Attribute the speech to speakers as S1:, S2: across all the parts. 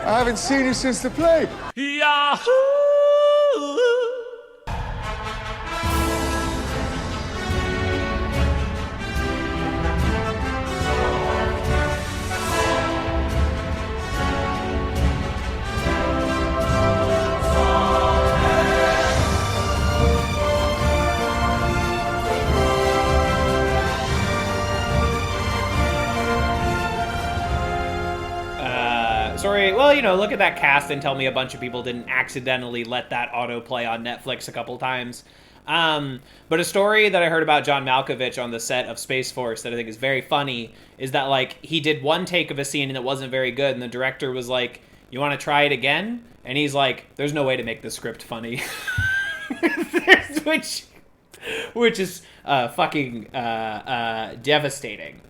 S1: I haven't seen you since the play.
S2: Yahoo!
S3: Sorry, well, look at that cast and tell me a bunch of people didn't accidentally let that autoplay on Netflix a couple times. But a story that I heard about John Malkovich on the set of Space Force that I think is very funny is that, like, he did one take of a scene and it wasn't very good, and the director was like, you want to try it again? And he's like, there's no way to make the script funny. which is fucking devastating.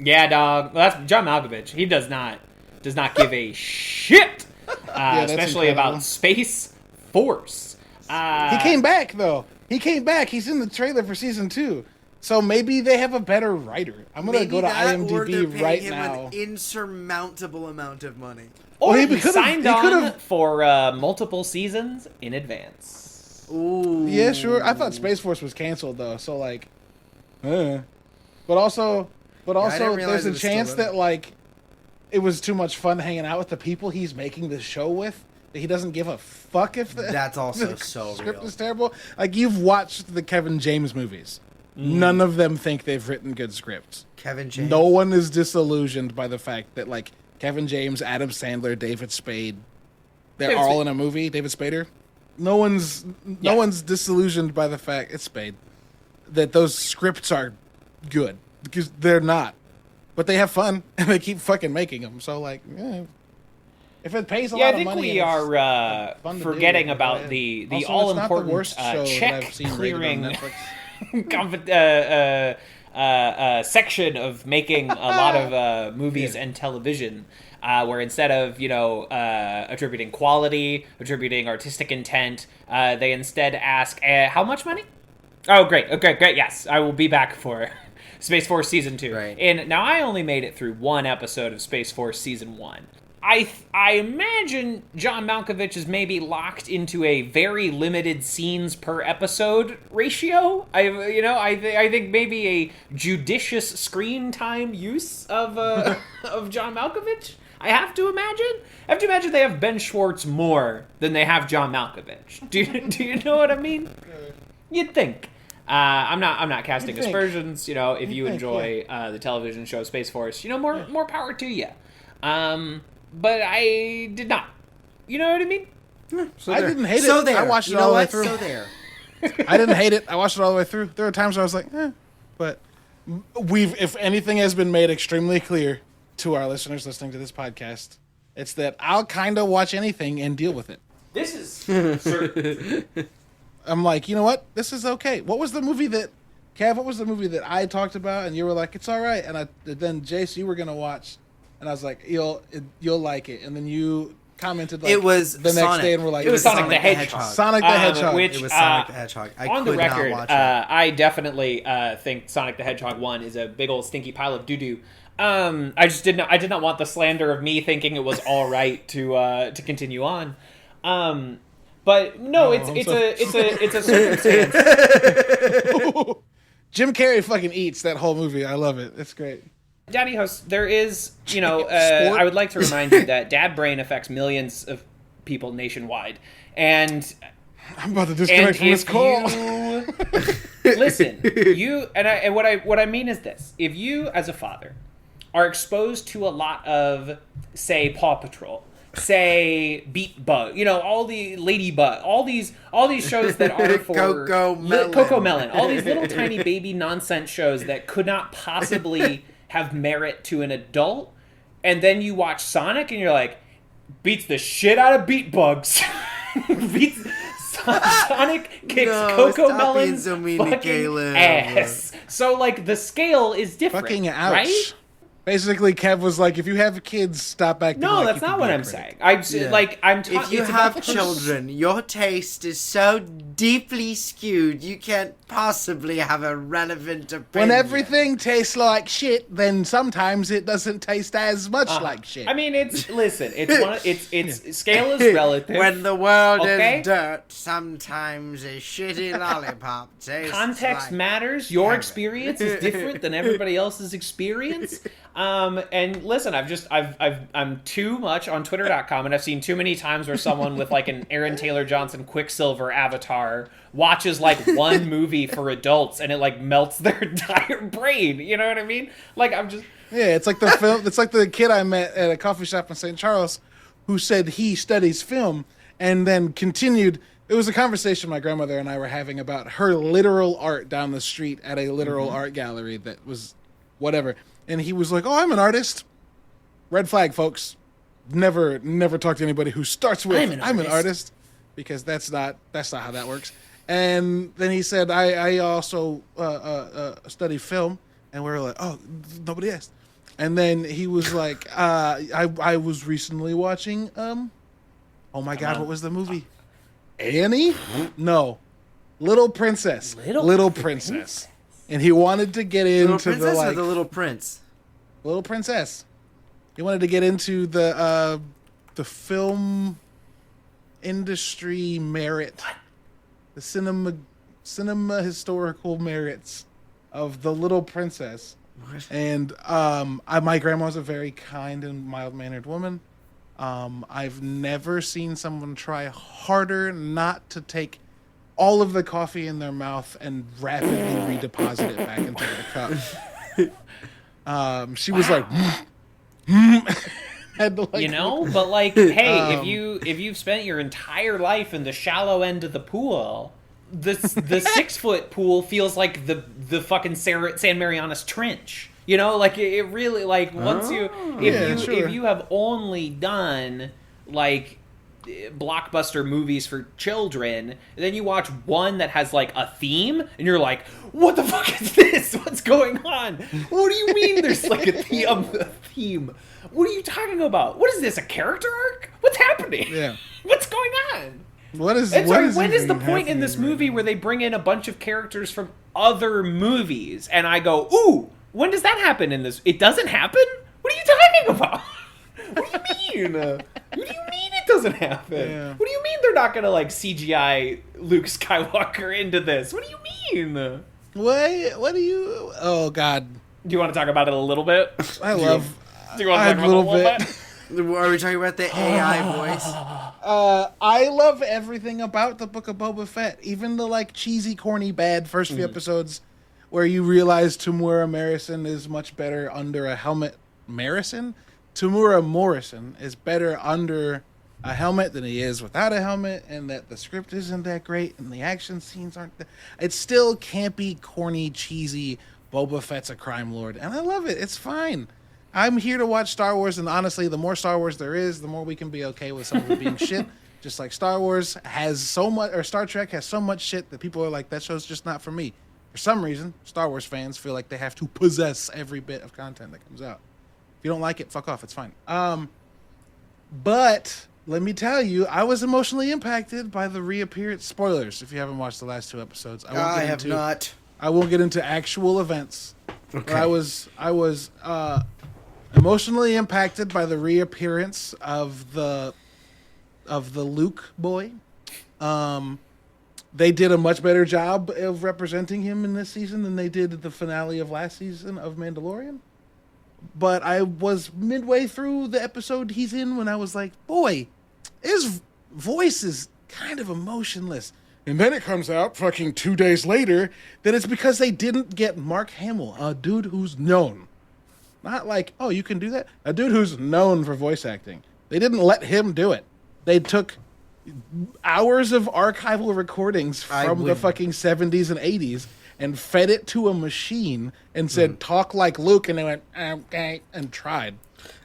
S3: Yeah, dog. Well, that's John Malkovich. He does not give a shit, especially about Space Force.
S4: He came back, though. He came back. He's in the trailer for season 2. So maybe they have a better writer. I'm going to go to IMDb right now.
S5: An insurmountable amount of money.
S3: Or he signed on for multiple seasons in advance.
S5: Ooh.
S4: Yeah, sure. I thought Space Force was canceled, though. So, like, but also, there's a chance that, like, it was too much fun hanging out with the people he's making the show with. That he doesn't give a fuck if
S5: that's also
S4: the
S5: so
S4: script
S5: real.
S4: is terrible. Like, you've watched the Kevin James movies. None of them think they've written good scripts.
S5: Kevin James.
S4: No one is disillusioned by the fact that, like, Kevin James, Adam Sandler, David Spade, they're all in a movie. David Spader. No one's disillusioned by the fact it's Spade that those scripts are good because they're not. But they have fun, and they keep fucking making them. So, like, if it pays a lot of money...
S3: Yeah, I think we are forgetting about the
S4: also,
S3: all-important check-clearing section of making a lot of movies and television, where instead of, attributing quality, attributing artistic intent, they instead ask, how much money? Oh, great. Okay, great, yes. I will be back for... Space Force Season 2.
S5: Right.
S3: And now I only made it through one episode of Space Force Season 1. I imagine John Malkovich is maybe locked into a very limited scenes per episode ratio. I think maybe a judicious screen time use of of John Malkovich. I have to imagine they have Ben Schwartz more than they have John Malkovich. Do you know what I mean? You'd think. I'm not casting aspersions. If you enjoy the television show Space Force, more power to you. But I did not. You know what I mean?
S4: I didn't hate it.
S5: So there.
S4: I watched it all the way through.
S5: So there.
S4: I didn't hate it. I watched it all the way through. There were times where I was like, but if anything has been made extremely clear to our listeners listening to this podcast, it's that I'll kind of watch anything and deal with it.
S3: This is certain.
S4: I'm like, you know what? This is okay. What was the movie that I talked about and you were like, it's all right, and then Jace, you were gonna watch, and I was like, you'll like it, and then you commented like
S5: it was
S4: the
S5: Sonic.
S4: next day, and we're like,
S3: It was Sonic the Hedgehog.
S4: Sonic the Hedgehog.
S3: Which,
S5: it was Sonic the Hedgehog.
S3: On the record, I definitely think Sonic the Hedgehog 1 is a big old stinky pile of doo-doo. I did not want the slander of me thinking it was all right to continue on. But no, it's a circumstance.
S4: Jim Carrey fucking eats that whole movie. I love it. It's great.
S3: Daddy Host, there is, I would like to remind you that dad brain affects millions of people nationwide. And
S4: I'm about to disconnect from this call.
S3: Listen, what I mean is this. If you, as a father, are exposed to a lot of, say, Paw Patrol, say Beat Bug, all the Ladybug, all these shows that are for Coco Melon, all these little tiny baby nonsense shows that could not possibly have merit to an adult, and then you watch Sonic and you're like, beats the shit out of Beat Bugs. Sonic kicks Coco Melon's fucking ass. So, like, the scale is different,
S4: fucking ouch.
S3: right?
S4: Basically, Kev was like, if you have kids, stop acting
S3: No,
S4: like
S3: that's
S4: you
S3: not
S4: can
S3: what
S4: be a
S3: I'm
S4: critic.
S3: saying.
S5: If you have children, your taste is so deeply skewed, you can't possibly have a relevant opinion.
S4: When everything tastes like shit, then sometimes it doesn't taste as much like shit.
S3: I mean, it's scale is relative.
S5: When the world
S3: Okay?
S5: is dirt, sometimes a shitty lollipop tastes
S3: Context
S5: like
S3: matters. Your
S5: heaven.
S3: experience is different than everybody else's experience. And listen, I'm too much on Twitter.com, and I've seen too many times where someone with like an Aaron Taylor Johnson Quicksilver avatar watches like one movie for adults, and it like melts their entire brain. You know what I mean? Like
S4: Yeah, it's like the film. It's like the kid I met at a coffee shop in St. Charles, who said he studies film, and then continued. It was a conversation my grandmother and I were having about her literal art down the street at a literal art gallery that was whatever. And he was like, "Oh, I'm an artist." Red flag, folks. Never talk to anybody who starts with "I'm an artist," because that's not how that works. And then he said, "I also study film," and we were like, "Oh, nobody asked." And then he was like, "I was recently watching oh my god, what was the movie? Annie? No, Little Princess. Little Princess." And he wanted to get into
S5: Little Princess
S4: the
S5: or
S4: like
S5: the Little Prince?
S4: Little Princess. He wanted to get into the film industry merit, the cinema historical merits of the Little Princess.
S5: What?
S4: And my grandma's a very kind and mild-mannered woman. I've never seen someone try harder not to take all of the coffee in their mouth and rapidly redeposit it back into the cup. She was like, had to, like,
S3: but like, hey, if you've spent your entire life in the shallow end of the pool, the 6-foot pool feels like the fucking San Marianas Trench. You know, like it really like once if you have only done like blockbuster movies for children, then you watch one that has like a theme and you're like, what the fuck is this? What's going on? What do you mean there's like a theme? What are you talking about? What is this, a character arc? What's happening?
S4: Yeah.
S3: What's going on?
S4: When is
S3: the point in this movie where they bring in a bunch of characters from other movies and I go, ooh, when does that happen in this? It doesn't happen? What are you talking about? What do you mean? What do you mean it doesn't happen?
S4: Yeah.
S3: What do you mean they're not gonna like CGI Luke Skywalker into this? What do you mean?
S4: What do you? Oh God!
S3: Do you want to talk about it a little bit?
S4: I love.
S3: Do you want to talk about it a little bit?
S5: Are we talking about the AI voice?
S4: I love everything about the Book of Boba Fett, even the like cheesy, corny, bad first few episodes, where you realize Tamura Morrison is much better under a helmet. Tamura Morrison is better under a helmet than he is without a helmet, and that the script isn't that great, and the action scenes aren't. It's still campy, corny, cheesy. Boba Fett's a crime lord, and I love it. It's fine. I'm here to watch Star Wars, and honestly, the more Star Wars there is, the more we can be okay with some of it being shit. Just like Star Wars has so much, or Star Trek has so much shit that people are like, that show's just not for me. For some reason, Star Wars fans feel like they have to possess every bit of content that comes out. If you don't like it, fuck off. It's fine. But let me tell you, I was emotionally impacted by the reappearance. Spoilers, if you haven't watched the last 2 episodes.
S5: I have not.
S4: I won't get into actual events.
S5: Okay.
S4: But I was emotionally impacted by the reappearance of the Luke boy. They did a much better job of representing him in this season than they did at the finale of last season of Mandalorian. But I was midway through the episode he's in when I was like, boy, his voice is kind of emotionless. And then it comes out fucking 2 days later that it's because they didn't get Mark Hamill, a dude who's known. Not like, oh, you can do that? A dude who's known for voice acting. They didn't let him do it. They took hours of archival recordings from the fucking 70s and 80s and fed it to a machine and said, talk like Luke, and they went, okay, and tried.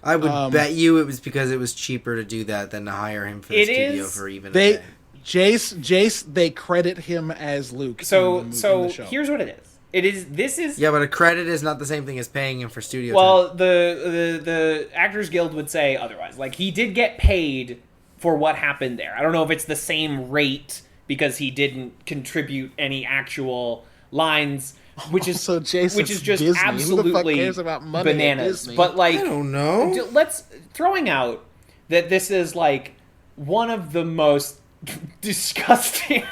S5: I would bet you it was because it was cheaper to do that than to hire him for the studio for even a day.
S4: Jace, they credit him as Luke.
S3: So
S4: in the show.
S3: here's what it is. This is
S5: Yeah, but a credit is not the same thing as paying him for studio time.
S3: well, the Actors Guild would say otherwise. Like, he did get paid for what happened there. I don't know if it's the same rate because he didn't contribute any actual lines, which is
S4: So Jason,
S3: which is just
S4: Disney.
S3: absolutely
S4: Who the fuck cares about money at
S3: bananas.
S4: Disney?
S3: But like,
S5: I don't know.
S3: let's throwing out that this is like one of the most disgusting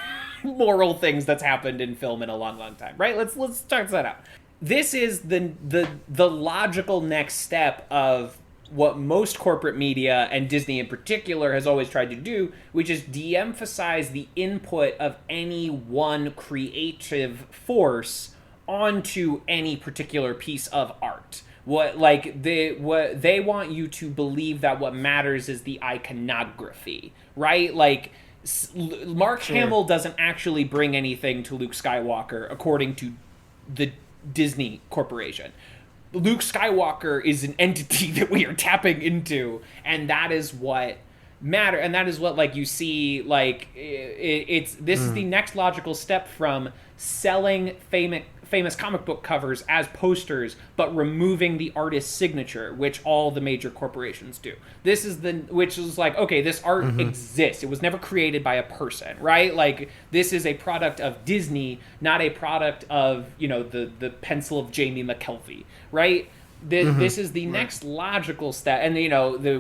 S3: moral things that's happened in film in a long, long time, right? Let's start that out. This is the logical next step of what most corporate media and Disney in particular has always tried to do, which is de-emphasize the input of any one creative force onto any particular piece of art. What they want you to believe that what matters is the iconography, right? Like, Mark Hamill doesn't actually bring anything to Luke Skywalker, according to the Disney Corporation. Luke Skywalker is an entity that we are tapping into, and that is what matter. And that is what, like, you see, like, this is the next logical step from selling famous comic book covers as posters, but removing the artist's signature, which all the major corporations do. This is which is like, okay, this art exists. It was never created by a person, right? Like, this is a product of Disney, not a product of, the pencil of Jamie McKelvey, right? This is the next logical step. And,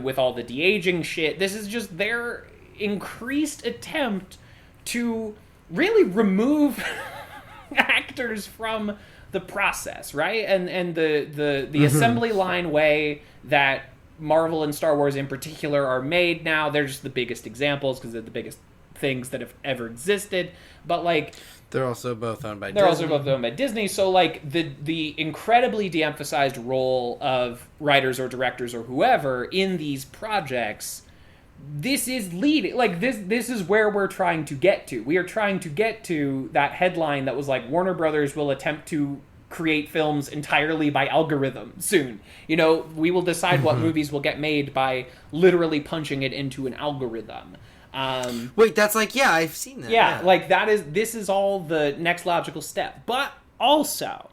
S3: with all the de-aging shit, this is just their increased attempt to really remove actors from the process, right? And the assembly line way that Marvel and Star Wars in particular are made now, they're just the biggest examples because they're the biggest things that have ever existed. But like,
S5: they're also both owned by
S3: Disney. So like the incredibly de-emphasized role of writers or directors or whoever in these projects, this is leading, like, this is where we're trying to get to. We are trying to get to that headline that was like, Warner Brothers will attempt to create films entirely by algorithm soon. We will decide what movies will get made by literally punching it into an algorithm.
S5: Wait, that's like, yeah, I've seen that.
S3: Yeah, like, this is all the next logical step. But also,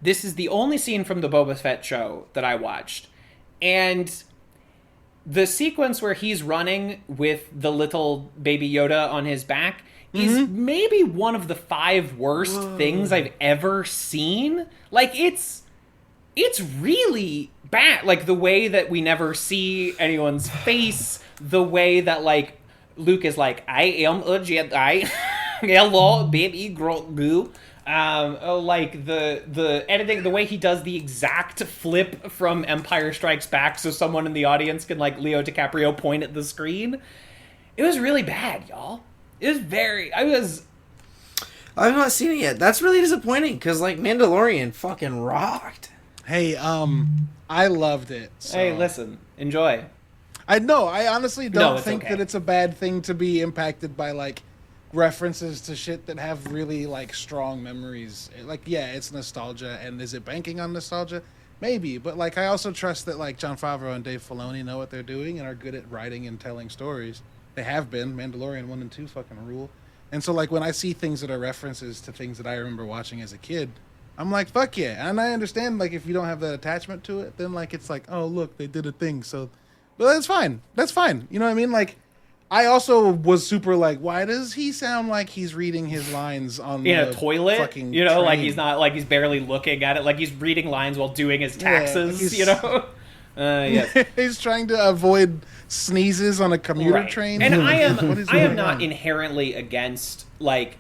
S3: this is the only scene from the Boba Fett show that I watched. And the sequence where he's running with the little baby Yoda on his back is maybe one of the 5 worst things I've ever seen. Like, it's really bad. Like, the way that we never see anyone's face, the way that, like, Luke is like, I am a Jedi. Hello, baby Grogu. Like the editing, the way he does the exact flip from Empire Strikes Back so someone in the audience can, like, Leo DiCaprio point at the screen. It was really bad, y'all. I've
S5: not seen it yet. That's really disappointing because, like, Mandalorian fucking rocked.
S4: Hey, I loved it. So.
S3: Hey, listen, enjoy.
S4: I honestly don't think that it's a bad thing to be impacted by, like, references to shit that have really, like, strong memories. Like, yeah, it's nostalgia, and is it banking on nostalgia? Maybe, but, like, I also trust that, like, Jon Favreau and Dave Filoni know what they're doing and are good at writing and telling stories. They have been. Mandalorian 1 and 2 fucking rule. And so, like, when I see things that are references to things that I remember watching as a kid, I'm like, fuck yeah. And I understand, like, if you don't have that attachment to it, then, like, it's like, oh, look, they did a thing, so... But that's fine. That's fine. You know what I mean? Like, I also was super like, why does he sound like he's reading his lines on
S3: in a toilet?
S4: Fucking
S3: train? Like, he's not, like, he's barely looking at it, like he's reading lines while doing his taxes. Yes.
S4: He's trying to avoid sneezes on a commuter train.
S3: And I am not inherently against, like,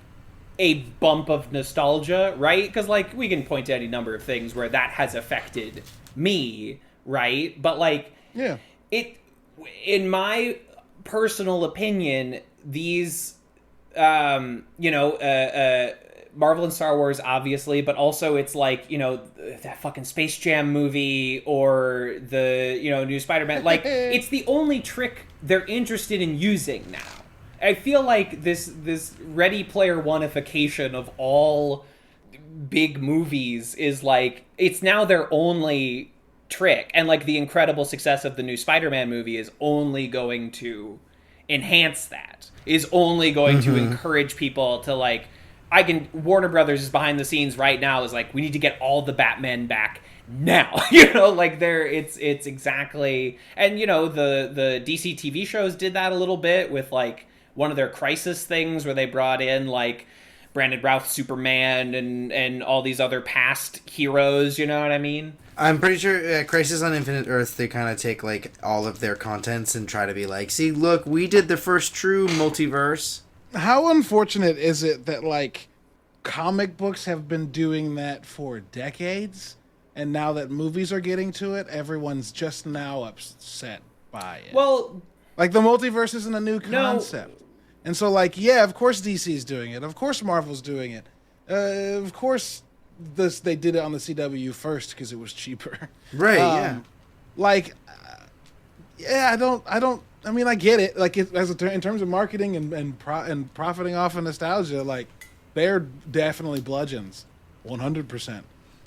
S3: a bump of nostalgia, right? Because, like, we can point to any number of things where that has affected me, right? But, like,
S4: yeah.
S3: In my personal opinion, these, Marvel and Star Wars, obviously, but also it's like, that fucking Space Jam movie or the, new Spider-Man. Like, it's the only trick they're interested in using now. I feel like this Ready Player One-ification of all big movies is like, it's now their only trick, and like the incredible success of the new Spider-Man movie is only going to enhance that, is only going to encourage people to, like, Warner Brothers is behind the scenes right now is like, we need to get all the Batman back now. You know, like it's exactly, and you know, the DC TV shows did that a little bit with like one of their Crisis things where they brought in like Brandon Routh Superman and all these other past heroes, you know what I mean?
S5: I'm pretty sure Crisis on Infinite Earth, they kind of take like all of their contents and try to be like, see, look, we did the first true multiverse.
S4: How unfortunate is it that like comic books have been doing that for decades, and now that movies are getting to it, everyone's just now upset by it.
S3: Well,
S4: like the multiverse isn't a new concept. And so, like, yeah, of course DC's doing it. Of course Marvel's doing it. Of course they did it on the CW first because it was cheaper.
S5: Right, yeah.
S4: Like, yeah, I mean, I get it. Like, in terms of marketing and profiting off of nostalgia, like, they're definitely bludgeons, 100%.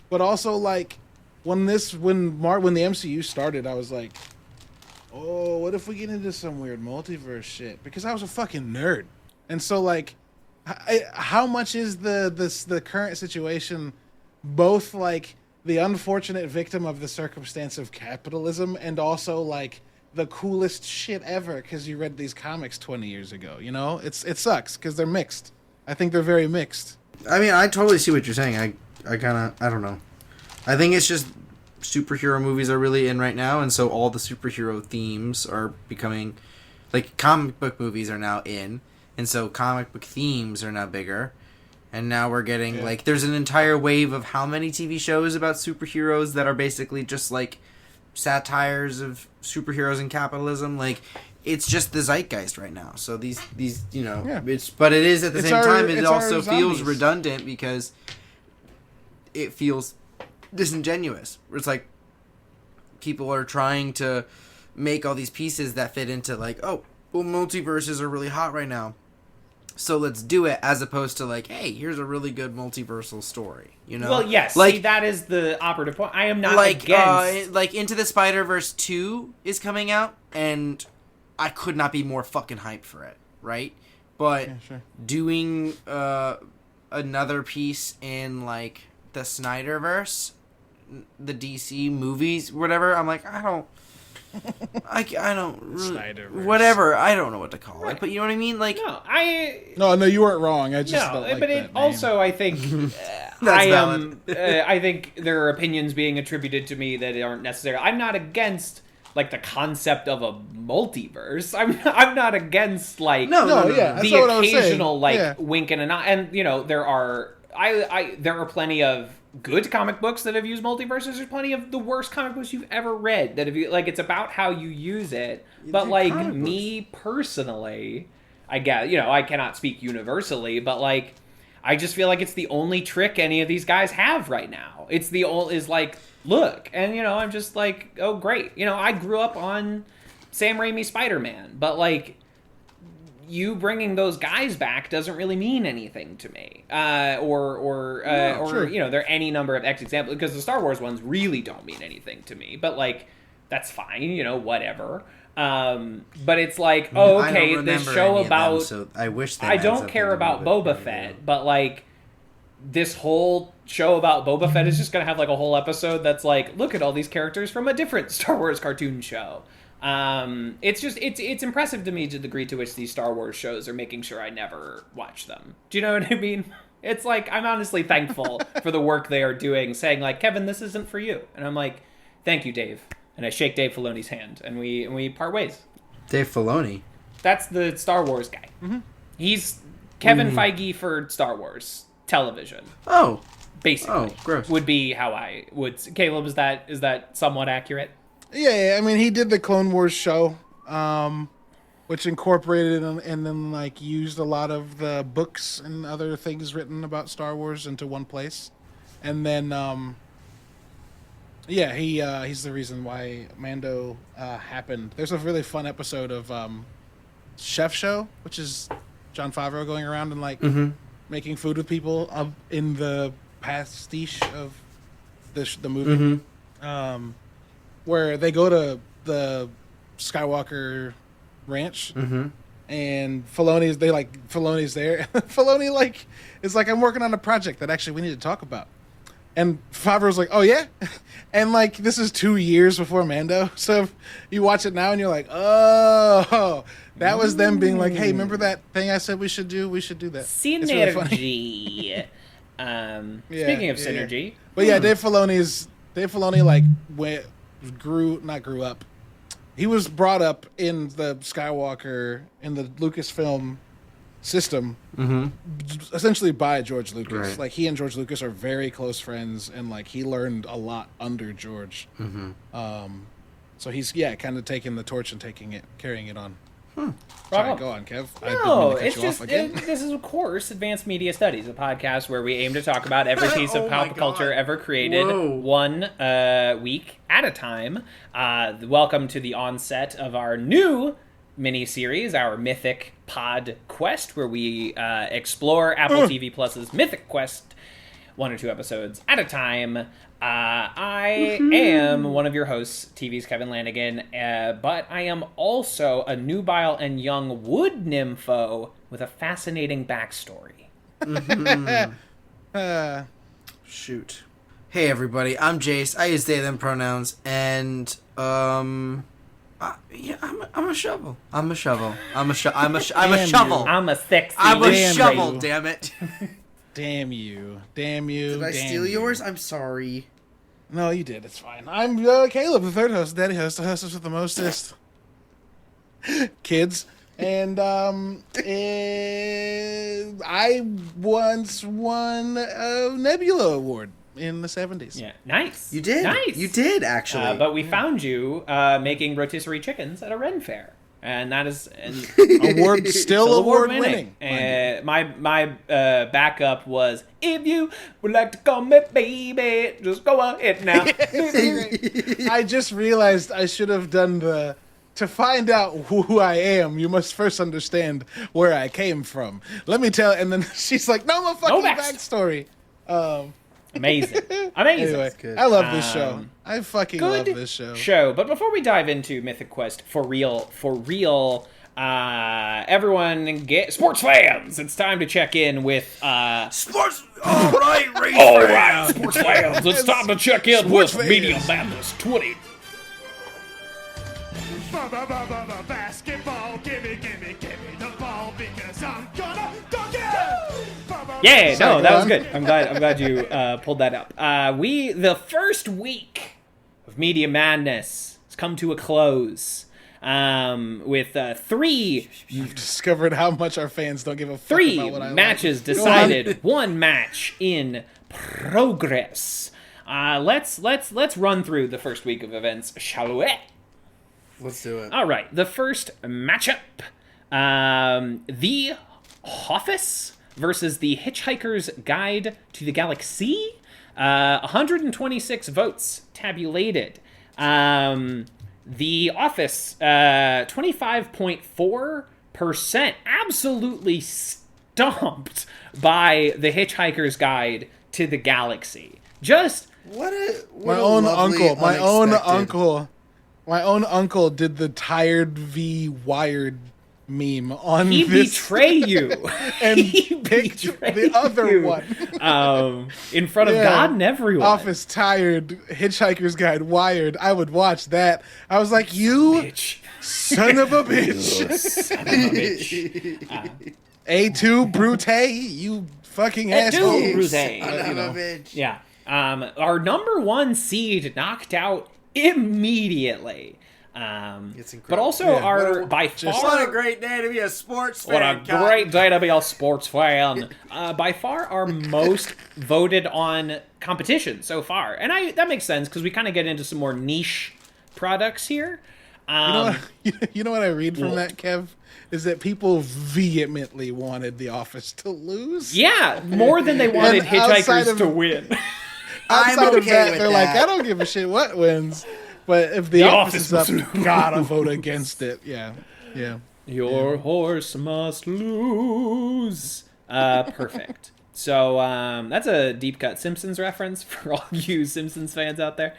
S4: But also, like, when the MCU started, I was like, oh, what if we get into some weird multiverse shit? Because I was a fucking nerd. And so, like, how much is the current situation both, like, the unfortunate victim of the circumstance of capitalism and also, like, the coolest shit ever because you read these comics 20 years ago, you know? It sucks because they're mixed. I think they're very mixed.
S5: I mean, I totally see what you're saying. I don't know. I think it's just superhero movies are really in right now, and so all the superhero themes are becoming, like, comic book movies are now in, and so comic book themes are now bigger, and now we're getting, like, there's an entire wave of how many TV shows about superheroes that are basically just, like, satires of superheroes and capitalism. Like, it's just the zeitgeist right now. So these you know, but it is at the same time, it also feels redundant because it feels disingenuous. It's like people are trying to make all these pieces that fit into like, oh, well, multiverses are really hot right now, so let's do it, as opposed to like, hey, here's a really good multiversal story, you know?
S3: Well, yes,
S5: like,
S3: see, that is the operative point. I am not
S5: like,
S3: against...
S5: like, Into the Spider-Verse 2 is coming out, and I could not be more fucking hyped for it, right? But doing another piece in, like, the Snyderverse, the DC movies, whatever, I'm like, I don't really, whatever, I don't know what to call it, but you know what I mean? Like,
S4: no, you weren't wrong. I just don't like
S3: but
S4: that
S3: it also, I think, I think there are opinions being attributed to me that aren't necessary. I'm not against like the concept of a multiverse. I'm not against like the occasional like wink and a nod, and you know there are plenty of good comic books that have used multiverses. There's plenty of the worst comic books you've ever read that have like, it's about how you use it. But like me personally, I guess, you know, I cannot speak universally, but like I just feel like it's the only trick any of these guys have right now. It's the old is like, look, and you know, I'm just like, oh great. You know, I grew up on Sam Raimi Spider-Man, but like you bringing those guys back doesn't really mean anything to me. Or you know, there are any number of examples, because the Star Wars ones really don't mean anything to me. But like, that's fine, you know, whatever. But it's like, oh, okay, this show about...
S5: so I wish
S3: I don't care about Boba Fett, but like, this whole show about Boba Fett is just going to have like a whole episode that's like, look at all these characters from a different Star Wars cartoon show. It's just it's impressive to me to the degree to which these Star Wars shows are making sure I never watch them. Do you know what I mean? It's like, I'm honestly thankful for the work they are doing, saying like, Kevin, this isn't for you. And I'm like, thank you, Dave. And I shake Dave Filoni's hand, and we part ways.
S5: Dave Filoni?
S3: That's the Star Wars guy. Mm-hmm. He's Kevin Feige for Star Wars television.
S5: Oh.
S3: Basically.
S5: Oh, gross.
S3: Would be how I would... Caleb, is that somewhat accurate?
S4: Yeah, I mean, he did the Clone Wars show, which incorporated and then like used a lot of the books and other things written about Star Wars into one place, and then he's the reason why Mando happened. There's a really fun episode of Chef Show, which is Jon Favreau going around and like making food with people in the pastiche of the movie. Where they go to the Skywalker ranch, and Filoni's there. Filoni like is like, I'm working on a project that actually we need to talk about. And Favreau's like, oh yeah, and like this is 2 years before Mando, so if you watch it now and you're like, oh, that was them being like, hey, remember that thing I said we should do? We should do that.
S3: Synergy.
S4: It's really
S3: funny. Speaking of synergy,
S4: but yeah, Dave Filoni like not grew up. He was brought up in the Skywalker in the Lucasfilm system, essentially by George Lucas.
S5: Right.
S4: Like he and George Lucas are very close friends, and like he learned a lot under George. So he's kind of taking the torch and carrying it on. Sorry, go on, Kev.
S3: No, it's just this is of course Advanced Media Studies, a podcast where we aim to talk about every piece of pop culture ever created, one week at a time. Welcome to the onset of our new miniseries, our Mythic PodQuest, where we explore Apple TV Plus's Mythic Quest, 1 or 2 episodes at a time. I am one of your hosts, TV's Kevin Lanigan, but I am also a nubile and young wood nympho with a fascinating backstory.
S5: Shoot. Hey everybody, I'm Jace. I use they them pronouns, and I'm a shovel. I'm a shovel. I'm a shovel.
S3: I'm a sexy.
S5: I'm a shovel. Damn it.
S4: Damn you.
S5: Did I steal yours? I'm sorry.
S4: No, you did. It's fine. I'm Caleb, the third host, daddy host, the hostess with the mostest kids. And I once won a Nebula Award in the 70s.
S3: Yeah, nice.
S5: You did.
S3: Nice.
S5: You did, actually.
S3: But we found you making rotisserie chickens at a Ren fair. And that is
S4: still award winning.
S3: My backup was, if you would like to call me baby, just go ahead now.
S4: I just realized I should have done to find out who I am, you must first understand where I came from. Let me tell, and then she's like, no fucking backstory.
S3: Amazing. Anyway,
S4: I love this show. I fucking love this show.
S3: But before we dive into Mythic Quest for real, everyone get sports fans. It's time to check in with
S5: sports. All right,
S3: sports fans. It's time to check in with Media Madness 20.
S1: Basketball, gimme the ball because I'm gonna dunk it.
S3: Yeah, no, that was good. I'm glad you pulled that up. The first week of Media Madness has come to a close. With 3
S4: You've discovered how much our fans don't give a fuck about what I
S3: matches
S4: like.
S3: decided, 1 match in progress. Let's run through the first week of events, shall we?
S5: Let's do it.
S3: All right, the first matchup, the Office versus the Hitchhiker's Guide to the Galaxy. 126 votes tabulated. The Office, 25.4%, absolutely stomped by the Hitchhiker's Guide to the Galaxy. Just
S4: my own uncle did the tired v Wired meme on
S3: he
S4: this.
S3: betray you
S4: and he picked the other one
S3: in front of God and everyone.
S4: Office tired, Hitchhiker's Guide Wired. I would watch that. I was like, you
S3: bitch.
S4: Son of a bitch.
S3: Son of a bitch.
S4: A2 Brute, you fucking asshole.
S3: A2 Brute.
S5: Son of a bitch.
S3: Yeah. Our number 1 seed knocked out immediately.
S5: It's incredible.
S3: But also by far...
S5: What a great day to be a sports fan.
S3: What a great day to be a sports fan. By far our most voted on competition so far. And that makes sense because we kind of get into some more niche products here.
S4: You know what I read from that, Kev? Is that people vehemently wanted The Office to lose.
S3: Yeah, more than they wanted Hitchhikers to win.
S4: Outside of that, they're like, I don't give a shit what wins. But if the Office is up, gotta vote against it. Yeah.
S3: Your horse must lose. Perfect. So that's a deep cut Simpsons reference for all you Simpsons fans out there.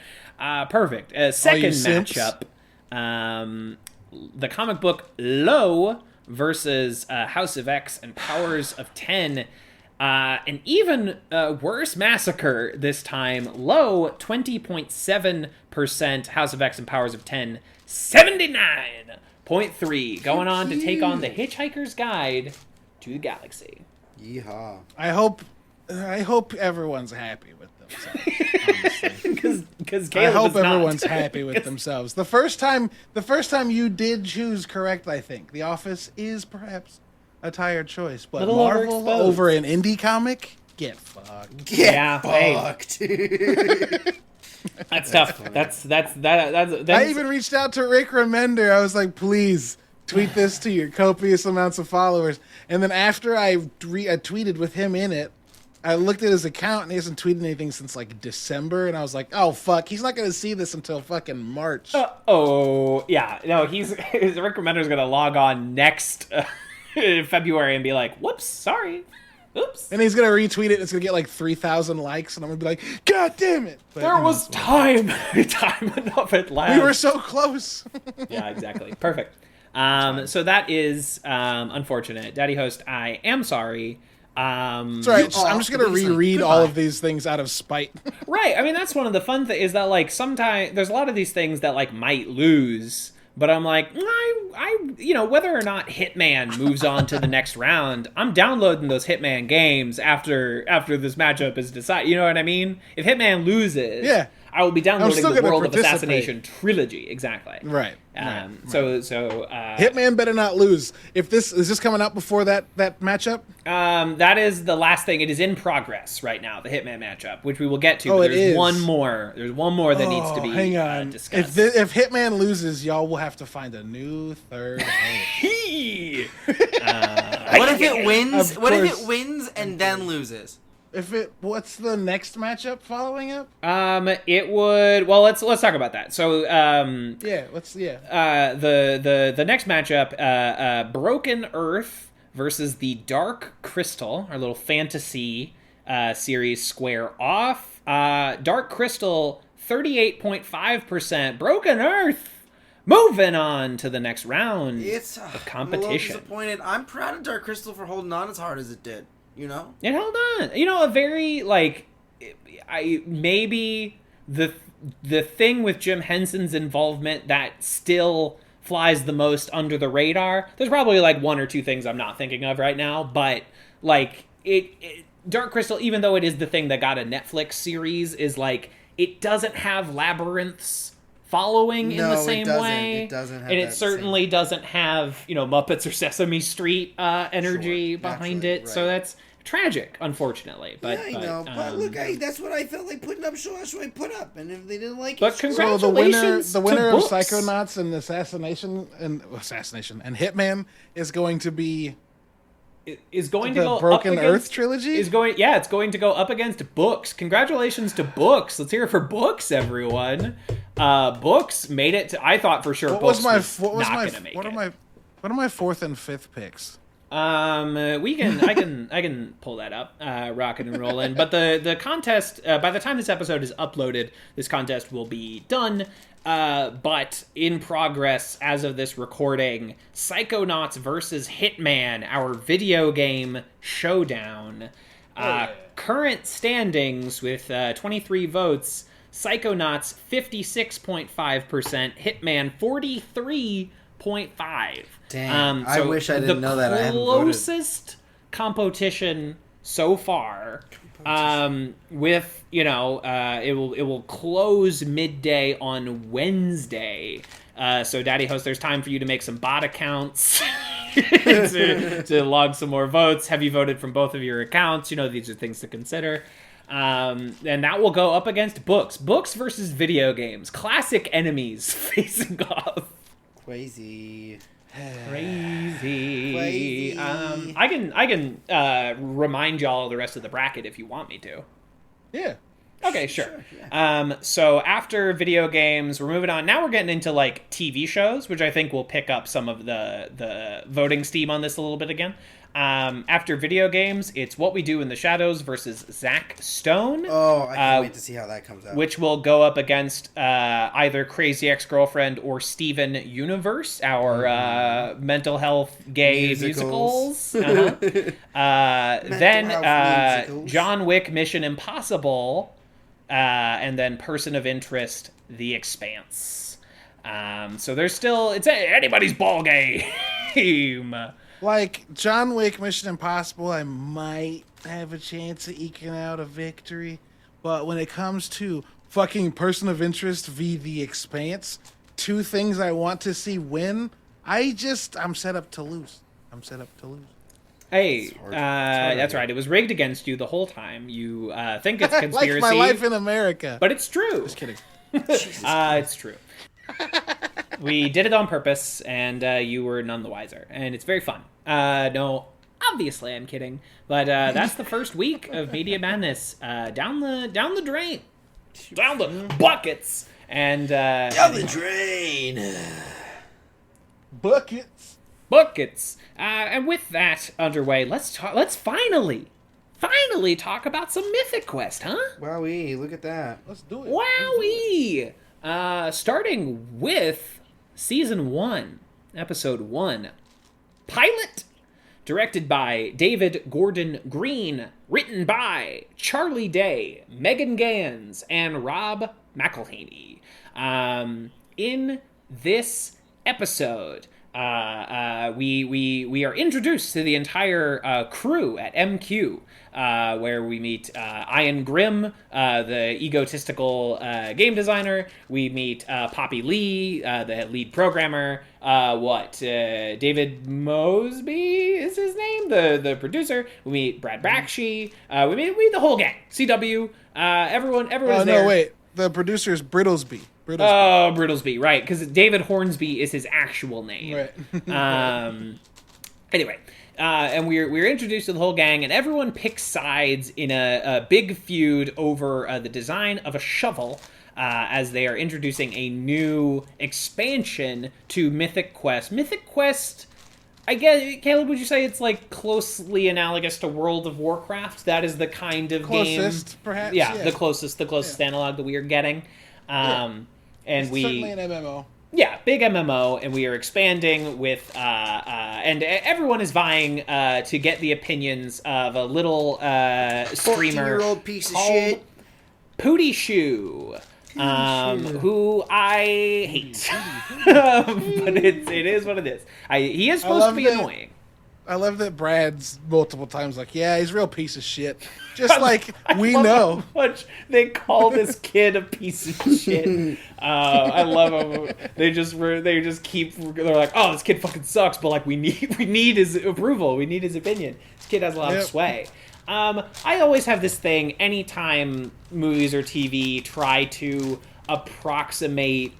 S3: Perfect. Second matchup. The comic book Low versus House of X and Powers of 10. An even worse massacre this time. Low 20.7% House of X and Powers of 10. 79.3 going on to take on the Hitchhiker's Guide to the Galaxy.
S5: Yeehaw.
S4: I hope everyone's happy with themselves.
S3: Because
S4: I hope everyone's happy with themselves. The first time you did choose correct, I think The Office is perhaps a tired choice, but Marvel
S3: overexposed.
S4: over an indie comic, get fucked.
S5: Get fucked.
S3: That's tough. That's
S4: I even reached out to Rick Remender. I was like, please tweet this to your copious amounts of followers. And then after I tweeted with him in it, I looked at his account and he hasn't tweeted anything since like December. And I was like, oh fuck, he's not going to see this until fucking March.
S3: Yeah. No, Rick Remender's going to log on next February and be like, whoops, sorry. Oops.
S4: And he's going to retweet it. It's going to get like 3,000 likes. And I'm going to be like, God damn it. But,
S3: there was time enough at last.
S4: We were so close.
S3: Yeah, exactly. Perfect. So that is unfortunate. Daddy Host, I am sorry.
S4: That's right. I'm just going to reread all of these things out of spite.
S3: Right. I mean, that's one of the fun things is that, like, sometimes there's a lot of these things that, like, might lose. But I'm like, whether or not Hitman moves on to the next round, I'm downloading those Hitman games after this matchup is decided. You know what I mean? If Hitman loses,
S4: yeah,
S3: I will be downloading the World of
S4: participate.
S3: Assassination trilogy. Exactly.
S4: Right.
S3: So
S4: Hitman better not lose. If this is this coming out before that matchup?
S3: That is the last thing. It is in progress right now, the Hitman matchup, which we will get to.
S4: Oh,
S3: but
S4: it is.
S3: One more. There's one more that needs to be discussed.
S4: If Hitman loses, y'all will have to find a new third host.
S5: What if it wins? What if it wins and then loses?
S4: What's the next matchup following up?
S3: It would. Well, let's talk about that. So, the next matchup, Broken Earth versus the Dark Crystal, our little fantasy series square off. Dark Crystal 38.5%. Broken Earth moving on to the next round of competition.
S5: I'm a little disappointed. I'm proud of Dark Crystal for holding on as hard as it did. You know?
S3: It held on. A very, maybe the thing with Jim Henson's involvement that still flies the most under the radar. There's probably, one or two things I'm not thinking of right now, but, Dark Crystal, even though it is the thing that got a Netflix series, is, it doesn't have Labyrinth's following in the same way.
S5: It doesn't have
S3: and it certainly doesn't have, Muppets or Sesame Street energy behind it. Right. So that's tragic, unfortunately. But
S5: look, that's what I felt like putting up. So that's what I put up, and if they didn't like
S3: but
S5: it,
S3: congratulations!
S4: So the winner of
S3: Books.
S4: Psychonauts and Assassination and Hitman is going to be
S3: is going
S4: the
S3: to go
S4: Broken
S3: up against,
S4: Earth trilogy.
S3: It's going to go up against Books. Congratulations to Books! Let's hear it for Books, everyone. Books made it to. I thought for sure Books was not going to make it.
S4: What are my fourth and fifth picks?
S3: I can pull that up, rockin' and rollin'. But the contest, by the time this episode is uploaded, this contest will be done. But in progress as of this recording, Psychonauts versus Hitman, our video game showdown. Current standings with 23 votes. Psychonauts 56.5%, Hitman 43.5%.
S5: Damn, I wish I didn't know that. I hadn't voted.
S3: The closest competition so far, with it will close midday on Wednesday. So, Daddy Host, there's time for you to make some bot accounts to log some more votes. Have you voted from both of your accounts? These are things to consider. And that will go up against Books versus video games. Classic enemies facing off.
S5: Crazy.
S3: I can remind y'all of the rest of the bracket if you want me to.
S4: Yeah.
S3: Okay, sure. So after video games, we're moving on. Now we're getting into TV shows, which I think will pick up some of the voting steam on this a little bit again. After video games, it's What We Do in the Shadows versus Zack Stone.
S5: Oh, I can't wait to see how that comes out.
S3: Which will go up against either Crazy Ex-Girlfriend or Steven Universe, our mental health gay musicals. Then John Wick Mission Impossible, and then Person of Interest, The Expanse. So there's still, it's anybody's ball game.
S4: Like, John Wick Mission Impossible, I might have a chance of eking out a victory. But when it comes to fucking Person of Interest v. The Expanse, two things I want to see win, I'm set up to lose.
S3: Hey, that's right. It was rigged against you the whole time. You think it's conspiracy.
S4: Like my life in America.
S3: But it's true.
S4: Just kidding.
S3: It's true. We did it on purpose, and you were none the wiser. And it's very fun. No, obviously I'm kidding. But that's the first week of Media Madness. Down the drain. Down the buckets. And
S5: down the drain.
S4: Buckets.
S3: And with that underway, let's finally talk about some Mythic Quest, huh?
S5: Wowee, look at that.
S4: Let's do it.
S3: Wowee! Starting with Season 1, Episode 1, Pilot, directed by David Gordon Green, written by Charlie Day, Megan Gans, and Rob McElhaney. In this episode, we are introduced to the entire crew at MQ, where we meet Ian Grimm, the egotistical game designer. We meet Poppy Lee, the lead programmer. David Mosby is his name, the producer. We meet Brad Bakshi. We meet the whole gang. CW. Everyone is there.
S4: No, wait. The producer is Brittlesby.
S3: Oh, Brittlesby, right, because David Hornsby is his actual name.
S4: Right.
S3: Anyway, and we're introduced to the whole gang, and everyone picks sides in a big feud over the design of a shovel, as they are introducing a new expansion to Mythic Quest. Mythic Quest, I guess, Caleb, would you say it's like closely analogous to World of Warcraft? That is the kind of
S4: closest, perhaps.
S3: Yeah, the closest analog that we are getting. And
S4: it's certainly an MMO.
S3: Yeah, big MMO, and we are expanding with, and everyone is vying to get the opinions of a little streamer
S5: 14-year-old piece of
S3: called
S5: shit,
S3: Pooty Shoe, who I hate, but it is what it is. He is supposed to be annoying.
S4: I love that Brad's multiple times like, yeah, he's a real piece of shit. Just like we know.
S3: How much they call this kid a piece of shit. I love him. They just keep. They're like, oh, this kid fucking sucks, but like we need his approval. We need his opinion. This kid has a lot of sway. I always have this thing. Anytime movies or TV try to approximate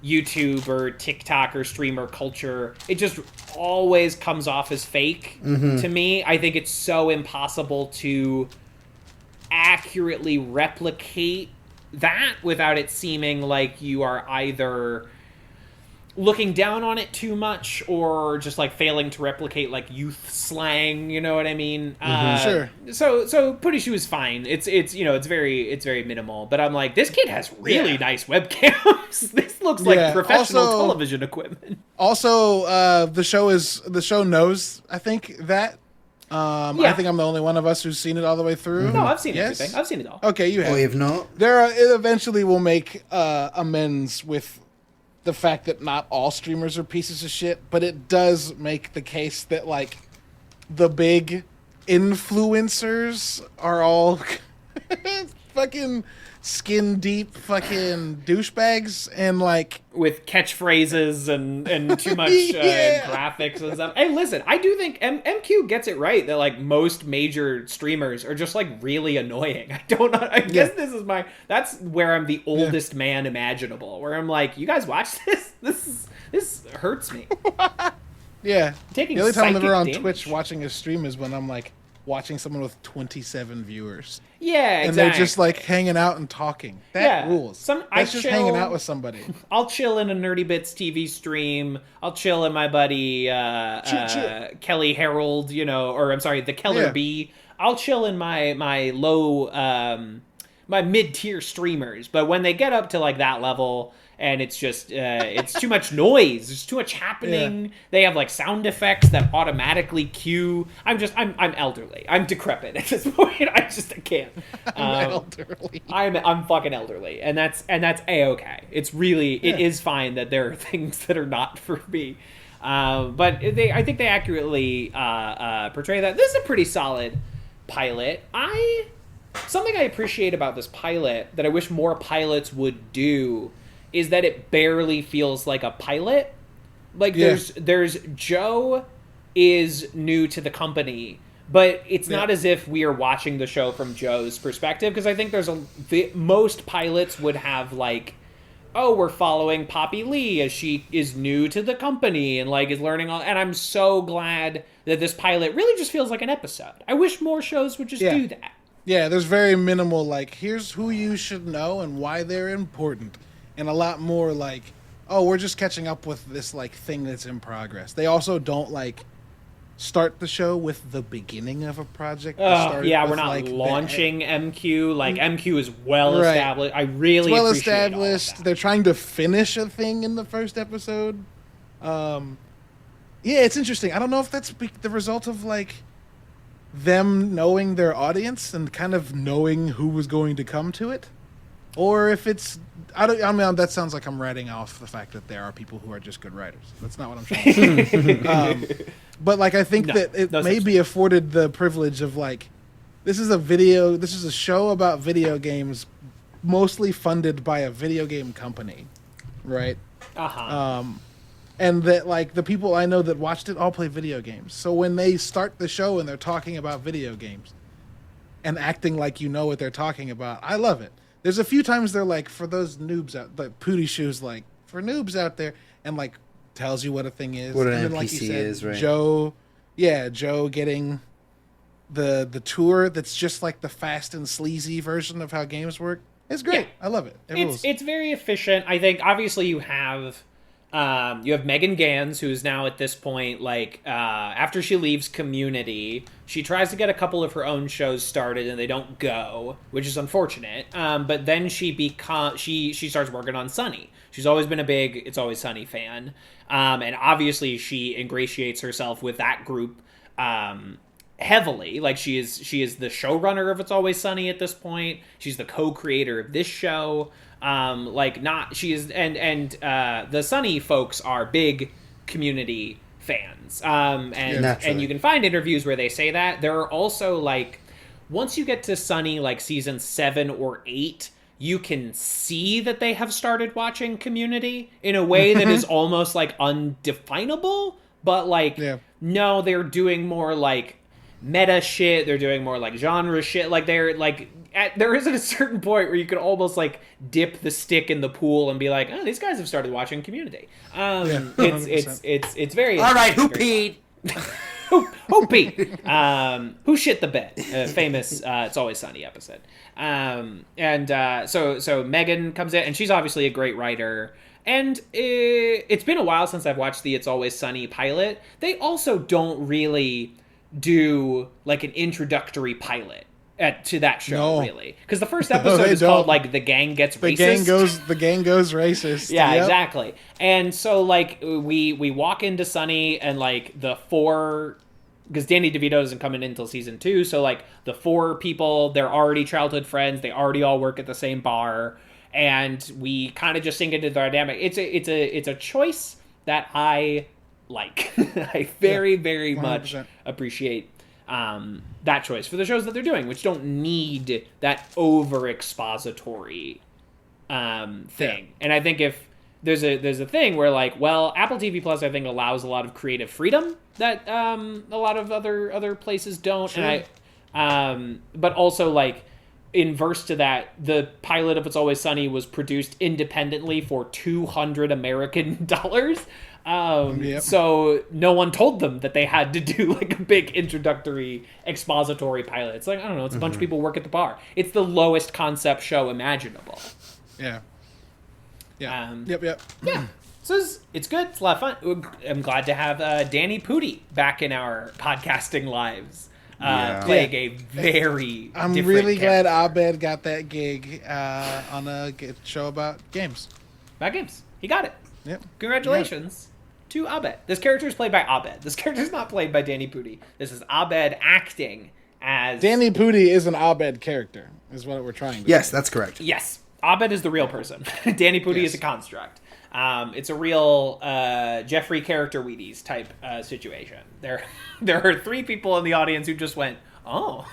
S3: YouTube or TikTok or streamer culture, it just always comes off as fake to me. I think it's so impossible to accurately replicate that without it seeming like you are either looking down on it too much or just like failing to replicate like youth slang, you know what I mean?
S4: Sure.
S3: So Pooty Shoe is fine. It's very minimal, but I'm like, this kid has really nice webcams. This looks like professional television equipment.
S4: Also, the show knows, I think, that. I think I'm the only one of us who's seen it all the way through.
S3: No, I've seen everything. I've seen it all.
S4: Okay, you have.
S5: Oh, you have not?
S4: It eventually will make amends with the fact that not all streamers are pieces of shit, but it does make the case that, like, the big influencers are all fucking skin deep fucking douchebags and, like,
S3: with catchphrases and too much graphics and stuff. Hey, listen, I do think MQ gets it right that like most major streamers are just like really annoying. I guess that's where I'm the oldest man imaginable. Where I'm like, you guys watch this? This hurts me.
S4: Yeah.
S3: Taking
S4: the only time I'm ever on
S3: damage.
S4: Twitch watching a stream is when I'm like, watching someone with 27 viewers.
S3: Yeah, exactly.
S4: And they're just like hanging out and talking. That rules. That's just hanging out with somebody.
S3: I'll chill in a Nerdy Bits TV stream. I'll chill in my buddy Kelly Harold, or I'm sorry, the Keller Bee. I'll chill in my low, my mid-tier streamers. But when they get up to like that level, and it's just it's too much noise, there's too much happening. They have like sound effects that automatically cue. I'm elderly, I'm decrepit at this point. I can't.
S4: I'm elderly.
S3: I'm fucking elderly, and that's a-okay. It's really it is fine that there are things that are not for me, but I think they accurately portray that. This is a pretty solid pilot. Something I appreciate about this pilot that I wish more pilots would do is that it barely feels like a pilot. Like there's Joe is new to the company, but it's not as if we are watching the show from Joe's perspective, because I think most pilots would have like, oh, we're following Poppy Lee as she is new to the company and like is learning all. And I'm so glad that this pilot really just feels like an episode. I wish more shows would just do that.
S4: Yeah, there's very minimal like, here's who you should know and why they're important. And a lot more like, oh, we're just catching up with this like thing that's in progress. They also don't like start the show with the beginning of a project.
S3: We're not like launching MQ. Like MQ is well established. I really
S4: well
S3: appreciate
S4: established.
S3: All of that.
S4: They're trying to finish a thing in the first episode. It's interesting. I don't know if that's the result of like them knowing their audience and kind of knowing who was going to come to it, or if it's that sounds like I'm writing off the fact that there are people who are just good writers. That's not what I'm trying to say. But like, I think that it may be afforded the privilege of like, this is a show about video games, mostly funded by a video game company, right? And that like the people I know that watched it all play video games. So when they start the show and they're talking about video games and acting like you know what they're talking about, I love it. There's a few times they're like, for those noobs out, like Pooty Shoe's like, for noobs out there, and like tells you what a thing is.
S5: What an
S4: and
S5: NPC
S4: then, like you said,
S5: is, right?
S4: Joe getting the tour that's just like the fast and sleazy version of how games work. It's great. I love it.
S3: It's very efficient. I think obviously you have Megan Gans, who's now at this point, like, after she leaves Community, she tries to get a couple of her own shows started and they don't go, which is unfortunate. But then she starts working on Sunny. She's always been a big It's Always Sunny fan. And obviously she ingratiates herself with that group heavily. Like she is the showrunner of It's Always Sunny at this point. She's the co-creator of this show. The Sunny folks are big Community fans. And you can find interviews where they say that. There are also like, once you get to Sunny, like season 7 or 8, you can see that they have started watching Community in a way that is almost like undefinable, but like, no, they're doing more like meta shit. They're doing more like genre shit. Like they're like, there is at a certain point where you can almost like dip the stick in the pool and be like, oh, these guys have started watching Community. It's very
S5: all right. Who peed?
S3: Who peed? Who shit the bed? Famous It's Always Sunny episode. So Megan comes in, and she's obviously a great writer. And it's been a while since I've watched the It's Always Sunny pilot. They also don't really do like an introductory pilot to that show, really, because the first episode is called like The Gang Gets Racist.
S4: The gang goes racist.
S3: Yeah, exactly. And so like we walk into Sunny, and like the 4, because Danny DeVito isn't coming in until season 2, so like the 4 people, they're already childhood friends, they already all work at the same bar, and we kind of just sink into the dynamic. It's a choice that I like. I very much appreciate that choice for the shows that they're doing, which don't need that over expository thing. And I think if there's a thing where like, well, Apple TV Plus I think allows a lot of creative freedom that a lot of other places don't. Sure. And but also like inverse to that, the pilot of It's Always Sunny was produced independently for $200 American dollars. So no one told them that they had to do like a big introductory expository pilot. It's like, I don't know, it's a bunch of people work at the bar. It's the lowest concept show imaginable.
S4: Yeah. Yeah.
S3: Yeah. So it's good. It's a lot of fun. I'm glad to have Danny Pudi back in our podcasting lives. Playing a very
S4: I'm
S3: different
S4: really
S3: character.
S4: glad Abed got that gig on a show about games.
S3: About games. He got it.
S4: Yep.
S3: Congratulations to Abed. This character is played by Abed. This character is not played by Danny Pudi. This is Abed acting as...
S4: Danny Pudi is an Abed character, is what we're trying to
S5: Yes,
S4: say.
S5: that's correct.
S3: Yes. Abed is the real person. Danny Pudi is a construct. It's a real Jeffrey character Wheaties type situation. There are 3 people in the audience who just went, oh.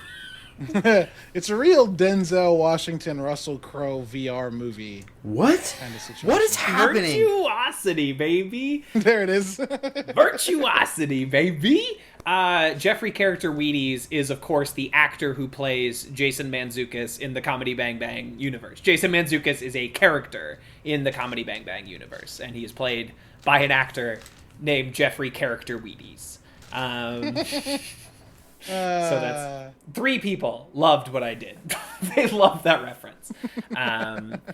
S4: It's a real Denzel Washington, Russell Crowe VR movie.
S5: What?
S4: Kind of situation.
S5: What is happening?
S3: Virtuosity, baby.
S4: There it is.
S3: Virtuosity, baby. Jeffrey character Wheaties is, of course, the actor who plays Jason Mantzoukas in the Comedy Bang Bang universe. Jason Mantzoukas is a character in the Comedy Bang Bang universe, and he is played by an actor named Jeffrey character Wheaties. So that's 3 people loved what I did. They loved that reference.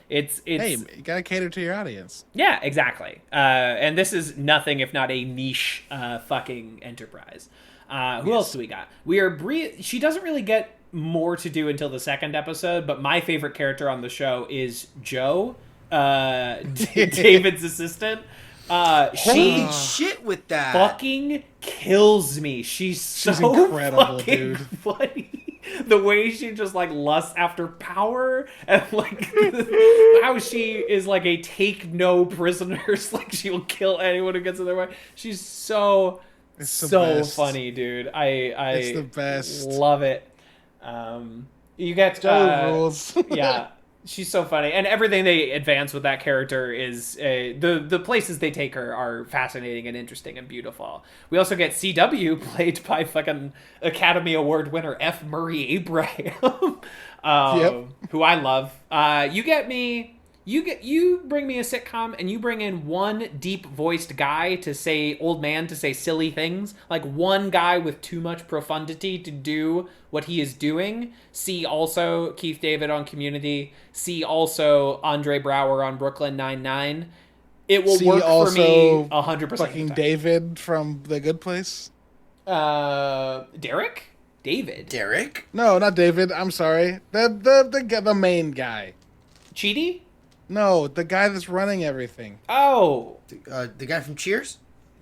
S3: It's
S4: Hey, you gotta cater to your audience.
S3: yeah, exactly. And this is nothing if not a niche fucking enterprise. Who else do we got? She doesn't really get more to do until the 2nd episode, but my favorite character on the show is Joe, David's assistant.
S5: Holy shit with that.
S3: Fucking kills me. She's so
S4: incredible,
S3: fucking
S4: dude.
S3: funny. The way she just like lusts after power and like how she is like a take no prisoners. Like she will kill anyone who gets in their way. She's so funny, dude.
S4: It's the best.
S3: Love it. You get
S4: Joe rules.
S3: Yeah. She's so funny, and everything they advance with that character is the places they take her are fascinating and interesting and beautiful. We also get CW played by fucking Academy Award winner F. Murray Abraham, who I love. You bring me a sitcom and you bring in one deep voiced guy to say old man to say silly things, like one guy with too much profundity to do what he is doing. See also Keith David on Community. See also Andre Braugher on Brooklyn Nine-Nine. It will work for me 100%.
S4: Fucking David from The Good Place.
S3: Derek? David?
S4: No, not David. I'm sorry. The main guy.
S3: Chidi?
S4: No, the guy that's running everything.
S3: Oh.
S5: The guy from Cheers?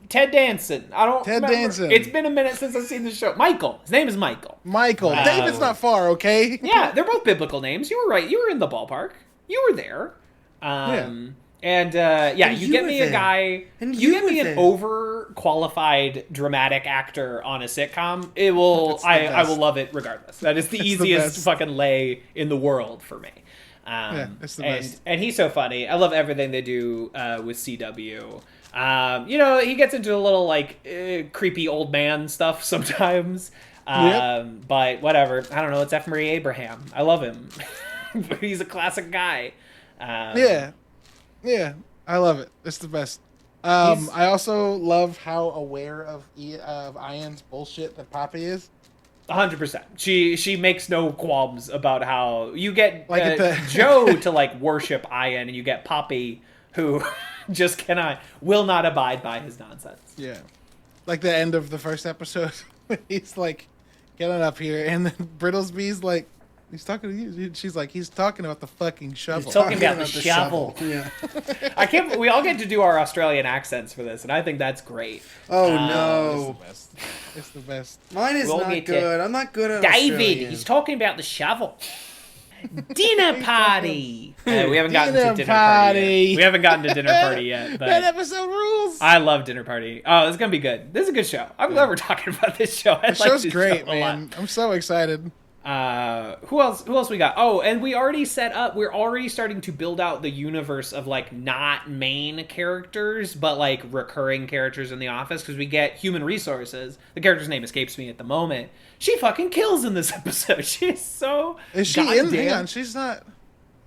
S3: Ted Danson. I don't
S4: Ted
S3: remember.
S4: Danson.
S3: It's been a minute since I've seen the show. Michael. His name is Michael.
S4: Wow. David's not far, okay?
S3: Yeah, they're both biblical names. You were right. You were in the ballpark. You were there. And you get me a guy.
S5: And
S3: you get me an overqualified dramatic actor on a sitcom. It will. I will love it regardless. That is the easiest fucking lay in the world for me.
S4: It's the best.
S3: And he's so funny. I love everything they do with CW. He gets into a little like creepy old man stuff sometimes. But whatever. I don't know. It's F. Murray Abraham. I love him. He's a classic guy.
S4: Yeah, I love it. It's the best. I also love how aware of Ian's bullshit that Poppy is.
S3: 100%. She makes no qualms about how you get
S4: Like
S3: Joe to like worship Ian, and you get Poppy who just will not abide by his nonsense.
S4: Yeah, like the end of the first episode, he's like, "Get up here," and then Brittlesby's like, "He's talking to you." She's like, "He's talking about the fucking shovel."
S3: He's talking about the shovel.
S5: Yeah.
S3: I can't. We all get to do our Australian accents for this, and I think that's great.
S5: Oh
S4: It's
S5: no.
S4: the best. It's the best.
S5: Mine is
S3: We'll
S5: not
S3: get
S5: good. I'm not good at
S3: David,
S5: Australian.
S3: he's talking about the shovel. Dinner party. We haven't gotten to
S4: Dinner
S3: dinner party.
S4: party.
S3: Yet. We haven't gotten to dinner party yet.
S4: That
S3: But
S4: episode rules.
S3: I love dinner party. Oh, it's gonna be good. This is a good show. I'm glad we're talking about this show. I
S4: The show's great, man. I'm so excited.
S3: Who else we got? Oh, and we're already starting to build out the universe of, like, not main characters, but, like, recurring characters in the office, because we get human resources. The character's name escapes me at the moment. She fucking kills in this episode. She's so...
S4: Is she in? Hang on, she's not...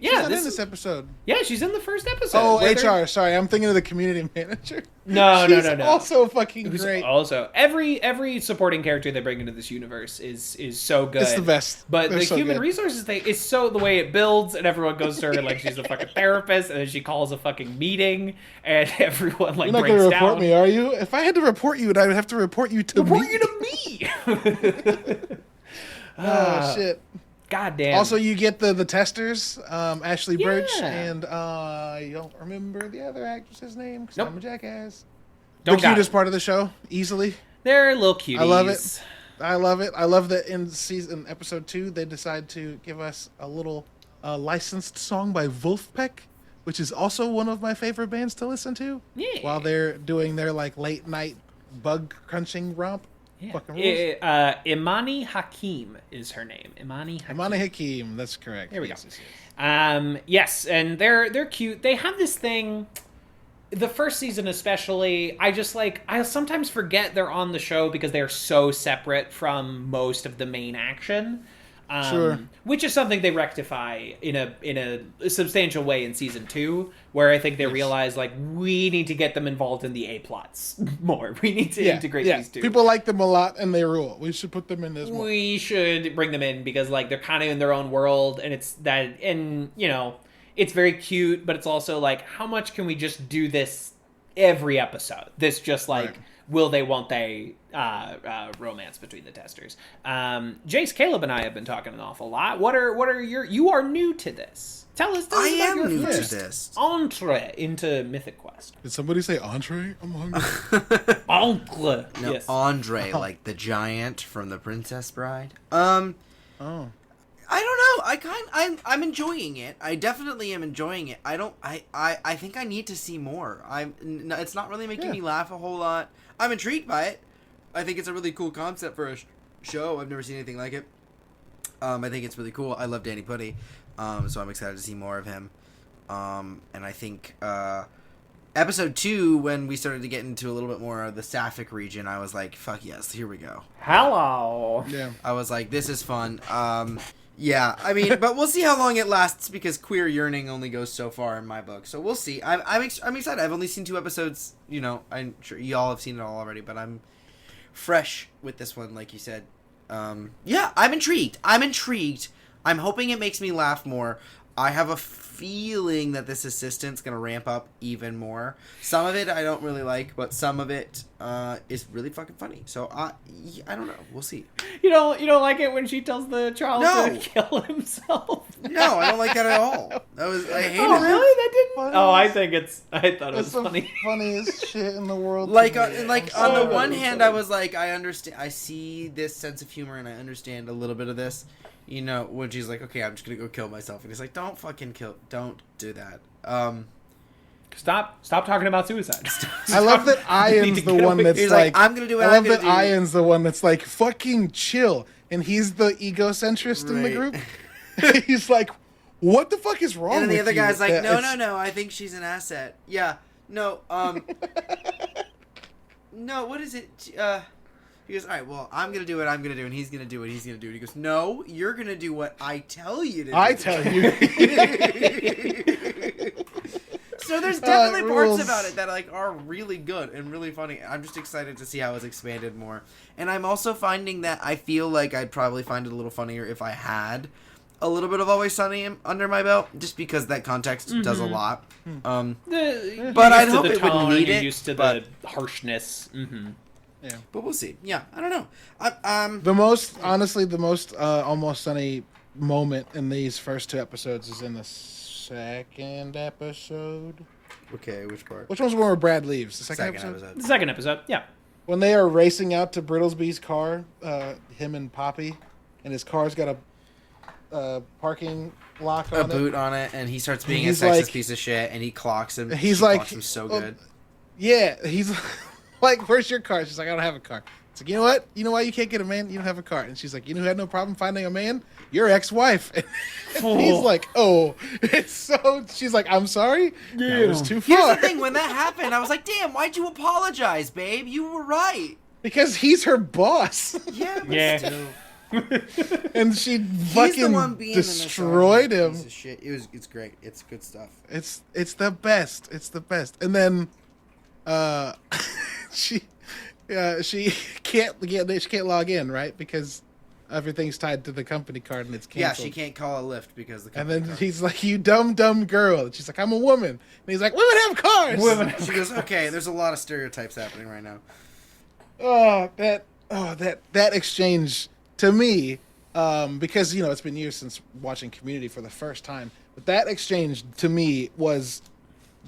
S3: Yeah,
S4: she's not in this episode.
S3: Yeah, she's in the first episode.
S4: Oh, HR. Sorry, I'm thinking of the community manager.
S3: No.
S4: She's also fucking great.
S3: Also, every supporting character they bring into this universe is so good.
S4: It's the best.
S3: But
S4: They're
S3: the
S4: so
S3: human
S4: good.
S3: resources thing is so the way it builds, and everyone goes to her like she's a fucking therapist, and then she calls a fucking meeting, and everyone like
S4: You're not
S3: breaks
S4: going to
S3: down.
S4: report me, are you? If I had to report you, I would have to report you to me. Oh, shit.
S3: God damn.
S4: Also, you get the testers, Ashley Birch,
S3: Yeah.
S4: and I don't remember the other actress's name because
S3: Nope.
S4: I'm a jackass.
S3: Don't
S4: The
S3: got
S4: cutest
S3: it.
S4: part of the show, easily.
S3: They're little cuties.
S4: I love it. I love that in episode 2, they decide to give us a little licensed song by Wolfpack, which is also one of my favorite bands to listen to.
S3: Yeah.
S4: While they're doing their like late night bug crunching romp.
S3: Yeah.
S4: Fucking rules.
S3: Imani Hakim is her name. Imani Hakim.
S4: Amani Hakim, that's correct.
S3: Here we
S4: Yes,
S3: go.
S4: yes, yes.
S3: Yes, and they're cute. They have this thing. The first season especially, I sometimes forget they're on the show because they're so separate from most of the main action.
S4: Sure.
S3: Which is something they rectify in a substantial way in season 2, where I think they realize, like, we need to get them involved in the A plots more. We need to integrate these two.
S4: People like them a lot and they rule. We should put them in this one.
S3: We should bring them in because, like, they're kind of in their own world, and it's that, and, you know, it's very cute, but it's also like, how much can we just do this every episode? This just, like,
S4: Right.
S3: will they, won't they, romance between the testers. Jace, Caleb, and I have been talking an awful lot. What are you are new to this. Tell us
S5: I
S3: about
S5: am
S3: your
S5: new to
S3: first
S5: this.
S3: entree into Mythic Quest.
S4: Did somebody say entree? I'm hungry.
S3: Entree.
S5: No,
S3: Yes.
S5: Andre, like the giant from The Princess Bride.
S4: Oh.
S5: I don't know. I'm enjoying it. I definitely am enjoying it. I think I need to see more. It's not really making me laugh a whole lot. I'm intrigued by it. I think it's a really cool concept for a show. I've never seen anything like it. I think it's really cool. I love Danny Putty. So I'm excited to see more of him. And I think episode 2, when we started to get into a little bit more of the Sapphic region, I was like, fuck yes, here we go.
S3: Hello.
S4: Yeah.
S5: I was like, this is fun. Yeah, I mean, but we'll see how long it lasts because queer yearning only goes so far in my book. So we'll see. I'm excited. I've only seen 2 episodes. You know, I'm sure y'all have seen it all already, but I'm fresh with this one, like you said. Yeah, I'm intrigued. I'm hoping it makes me laugh more. I have a feeling that this assistant's going to ramp up even more. Some of it I don't really like, but some of it is really fucking funny. So I don't know. We'll see.
S3: You don't like it when she tells the child
S5: No.
S3: to kill himself?
S5: No, I don't like that at all. I hate
S3: Oh,
S5: it.
S3: really? That didn't.
S4: Funny.
S3: Oh, I thought it was
S4: It's the
S3: funny.
S4: funniest shit in the world.
S5: Like,
S4: to me.
S5: on
S3: so
S5: the one
S3: good.
S5: hand, I was like, I understand. I see this sense of humor, and I understand a little bit of this. You know, when she's like, okay, I'm just gonna go kill myself, and he's like, don't do that.
S3: Stop talking about suicide.
S4: I love that
S3: You need
S4: Ian's
S3: to
S4: the
S3: get
S4: one
S3: away.
S4: that's
S5: He's
S4: like,
S5: I'm gonna do what
S4: I
S5: I'm
S4: love
S5: gonna
S4: that
S5: do.
S4: Ian's the one that's like, fucking chill. And he's the egocentrist in the
S5: Right.
S4: group. He's like, what the fuck is wrong
S5: And then
S4: with
S5: the other
S4: you?
S5: guy's like,
S4: That
S5: no,
S4: it's-
S5: no, I think she's an asset. Yeah, no, no, what is it? He goes, all right, well, I'm going to do what I'm going to do, and he's going to do what he's going to do. And he goes, no, you're going to do what I tell you to do.
S4: I tell you.
S5: So there's definitely parts
S4: rules.
S5: about it that like are really good and really funny. I'm just excited to see how it's expanded more. And I'm also finding that I feel like I'd probably find it a little funnier if I had a little bit of Always Sunny under my belt, just because that context does a lot. But I'd hope it wouldn't need it.
S3: Used to
S5: but,
S3: the harshness. Mm-hmm.
S4: Yeah.
S5: but we'll see. Yeah, I don't know.
S4: The most Almost Sunny moment in these first 2 episodes is in the second episode.
S5: Okay, which part?
S4: Which one's the one where Brad leaves? The second
S5: Second
S4: episode?
S3: The second episode, yeah.
S4: When they are racing out to Brittlesby's car, him and Poppy, and his car's got a parking lock
S5: A
S4: on
S5: boot
S4: it.
S5: on it, and he starts being a
S4: He's
S5: sexist
S4: like-
S5: piece of shit, and he clocks him.
S4: He's
S5: She
S4: like,
S5: clocks him so
S4: oh,
S5: good.
S4: Yeah, he's like, where's your car? She's like, I don't have a car. It's like, you know what? You know why you can't get a man? You don't have a car. And she's like, you know who had no problem finding a man? Your ex-wife. And he's like, oh, it's so. She's like, I'm sorry. That was too far.
S5: Here's the thing: when that happened, I was like, "Damn, why'd you apologize, babe? You were right."
S4: Because he's her boss.
S5: Yeah, but
S3: Yeah.
S5: still.
S4: And she
S5: He's the one
S4: fucking
S5: being
S4: destroyed
S5: a
S4: him.
S5: piece of shit. It's great. It's good stuff.
S4: It's the best. It's the best. And then, she can't log in, right? Because everything's tied to the company card and it's
S5: Yeah,
S4: canceled.
S5: she can't call a lift because the.
S4: And then
S5: card.
S4: he's like, "You dumb girl." And she's like, "I'm a woman." And he's like, "Women have cars."
S5: She goes, "Okay." There's a lot of stereotypes happening right now.
S4: That exchange to me, because it's been years since watching Community for the first time, but that exchange to me was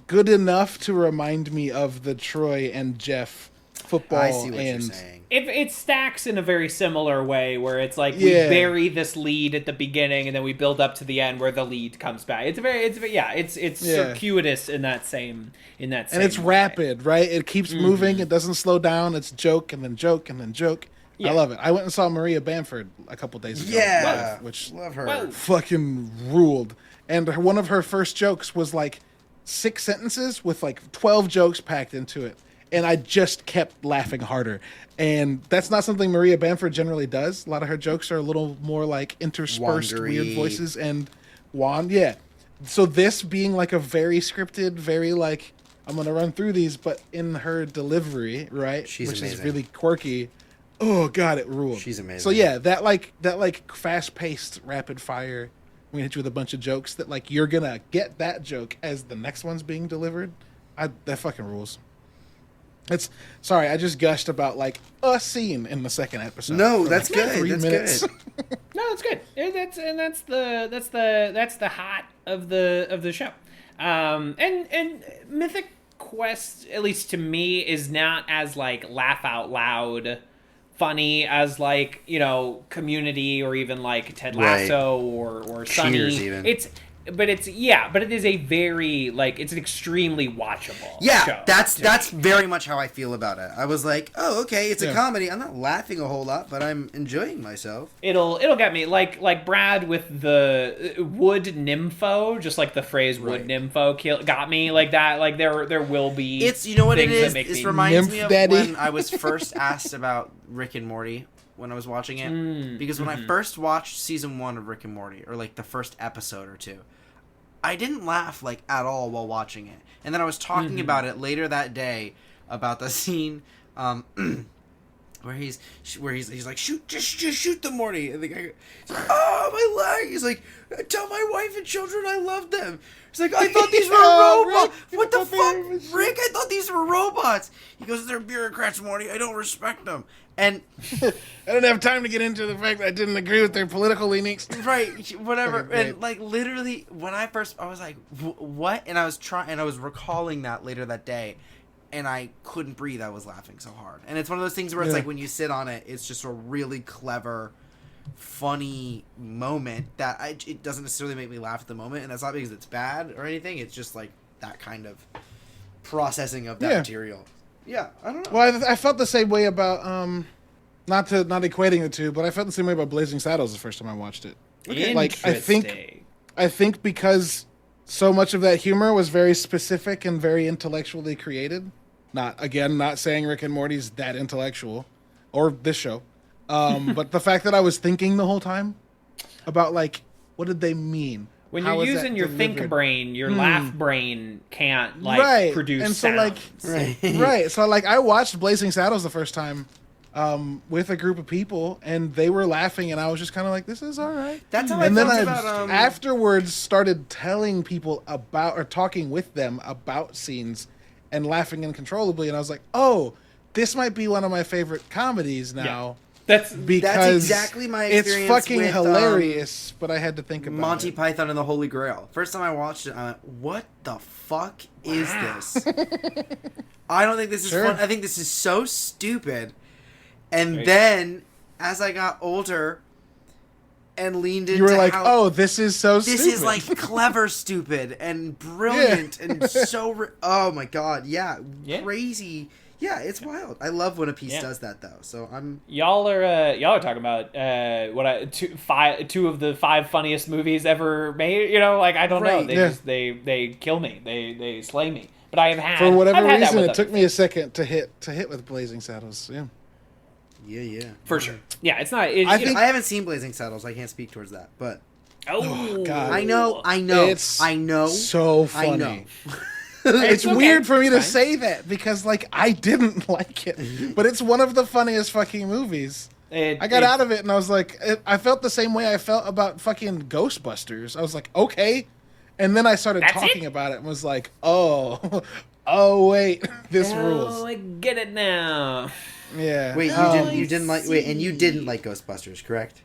S4: good enough to remind me of the Troy and Jeff football.
S5: I see what you're saying.
S3: It stacks in a very similar way, where it's like we
S4: Yeah.
S3: bury this lead at the beginning and then we build up to the end where the lead comes back. It's circuitous in that same
S4: And it's
S3: way.
S4: rapid, right? It keeps moving. It doesn't slow down. It's joke and then joke and then joke.
S3: Yeah.
S4: I love it. I went and saw Maria Bamford a couple days ago.
S5: Yeah,
S4: which
S5: love her.
S3: Whoa.
S4: fucking ruled. And one of her first jokes was like 6 sentences with like 12 jokes packed into it. And I just kept laughing harder. And that's not something Maria Bamford generally does. A lot of her jokes are a little more like interspersed
S5: Wandery.
S4: weird voices and yeah. So this being like a very scripted, very like, I'm going to run through these, but in her delivery, right?
S5: She's
S4: which
S5: amazing.
S4: is really quirky. Oh God, it ruled.
S5: She's amazing.
S4: So yeah, that fast paced, rapid fire. I'm gonna hit you with a bunch of jokes that like you're gonna get that joke as the next one's being delivered. That fucking rules. Sorry, I just gushed about like a scene in the second episode.
S5: No,
S4: for,
S5: that's
S4: like,
S5: good.
S4: 3
S5: That's
S4: minutes.
S5: good.
S3: No, that's good. That's the hot of the show. And Mythic Quest, at least to me, is not as like laugh out loud funny as like Community or even like Ted Lasso or Sunny.
S5: Cheers even.
S3: But it is a very like it's an extremely watchable
S5: Yeah,
S3: show.
S5: that's very much how I feel about it. I was like, oh, okay, it's a
S4: Yeah.
S5: comedy. I'm not laughing a whole lot, but I'm enjoying myself.
S3: It'll get me like Brad with the wood nympho, just like the phrase wood nympho got me like that. Like there will be
S5: It's what it
S3: things that
S5: is.
S3: make
S5: This
S3: me
S5: reminds
S4: Nymph
S5: me of
S4: daddy.
S5: when I was first asked about Rick and Morty when I was watching it. Because when I first watched season 1 of Rick and Morty, or like the first episode or two, I didn't laugh like at all while watching it. And then I was talking about it later that day about the scene where he's like, just shoot the Morty. And the guy goes, oh, my leg. He's like, tell my wife and children I love them. He's like, I thought these were robots. What the fuck, Rick? I thought these were robots. He goes, they're bureaucrats, Morty. I don't respect them. And
S4: I didn't have time to get into the fact that I didn't agree with their political leanings.
S5: right, whatever.
S4: Fucking great.
S5: And like literally, when I was like, what? And I was recalling that later that day, and I couldn't breathe. I was laughing so hard. And it's one of those things where it's like when you sit on it, it's just a really clever, funny moment that it doesn't necessarily make me laugh at the moment, and that's not because it's bad or anything. It's just like that kind of processing of that material. Yeah, I don't know.
S4: Well, I felt the same way about not equating the two, but I felt the same way about Blazing Saddles the first time I watched it. Like I think because so much of that humor was very specific and very intellectually created. Not saying Rick and Morty's that intellectual, or this show, but the fact that I was thinking the whole time about like what did they mean.
S3: When
S4: How
S3: you're
S4: is that
S3: using your think
S4: delivered?
S3: brain, your laugh brain can't like produce
S4: and so
S3: sounds.
S4: right. So like I watched Blazing Saddles the first time with a group of people, and they were laughing, and I was just kind of like, "This is all right."
S5: That's how
S4: and
S5: I
S4: then
S5: felt
S4: I
S5: about
S4: afterwards started telling people about or talking with them about scenes and laughing uncontrollably, and I was like, "Oh, this might be one of my favorite comedies now."
S3: That's
S4: Because
S5: exactly my experience
S4: it's fucking
S5: with,
S4: hilarious, but I had to think about
S5: Monty
S4: it.
S5: Python and the Holy Grail. First time I watched it, I went, what the fuck is this? I don't think this is fun. I think this is so stupid. And then, as I got older and leaned into
S4: You were like,
S5: how
S4: "Oh, this is so
S5: this
S4: stupid."
S5: is like clever stupid and brilliant and so... oh my god, yeah. Crazy Yeah, it's wild. I love when a piece does that though. So
S3: Y'all are talking about two of the 5 funniest movies ever made. Like I don't know. They kill me. They slay me. But I have had
S4: for whatever
S3: I've had
S4: reason
S3: that
S4: it took me a second to hit with Blazing Saddles.
S5: Yeah.
S3: For sure. Yeah, it's not.
S5: I haven't seen Blazing Saddles. I can't speak towards that, but
S3: oh
S4: God,
S5: I know.
S4: It's
S5: I know.
S4: So funny.
S5: I know.
S4: It's
S3: okay.
S4: weird for me to
S3: Fine.
S4: say that because I didn't like it, but it's one of the funniest fucking movies. I got out of it and I was like, I felt the same way I felt about fucking Ghostbusters. I was like, okay, and then I started talking about it and was like, oh wait, this rules.
S3: Oh, I get it now.
S4: Yeah.
S5: Wait, you didn't like Ghostbusters, correct?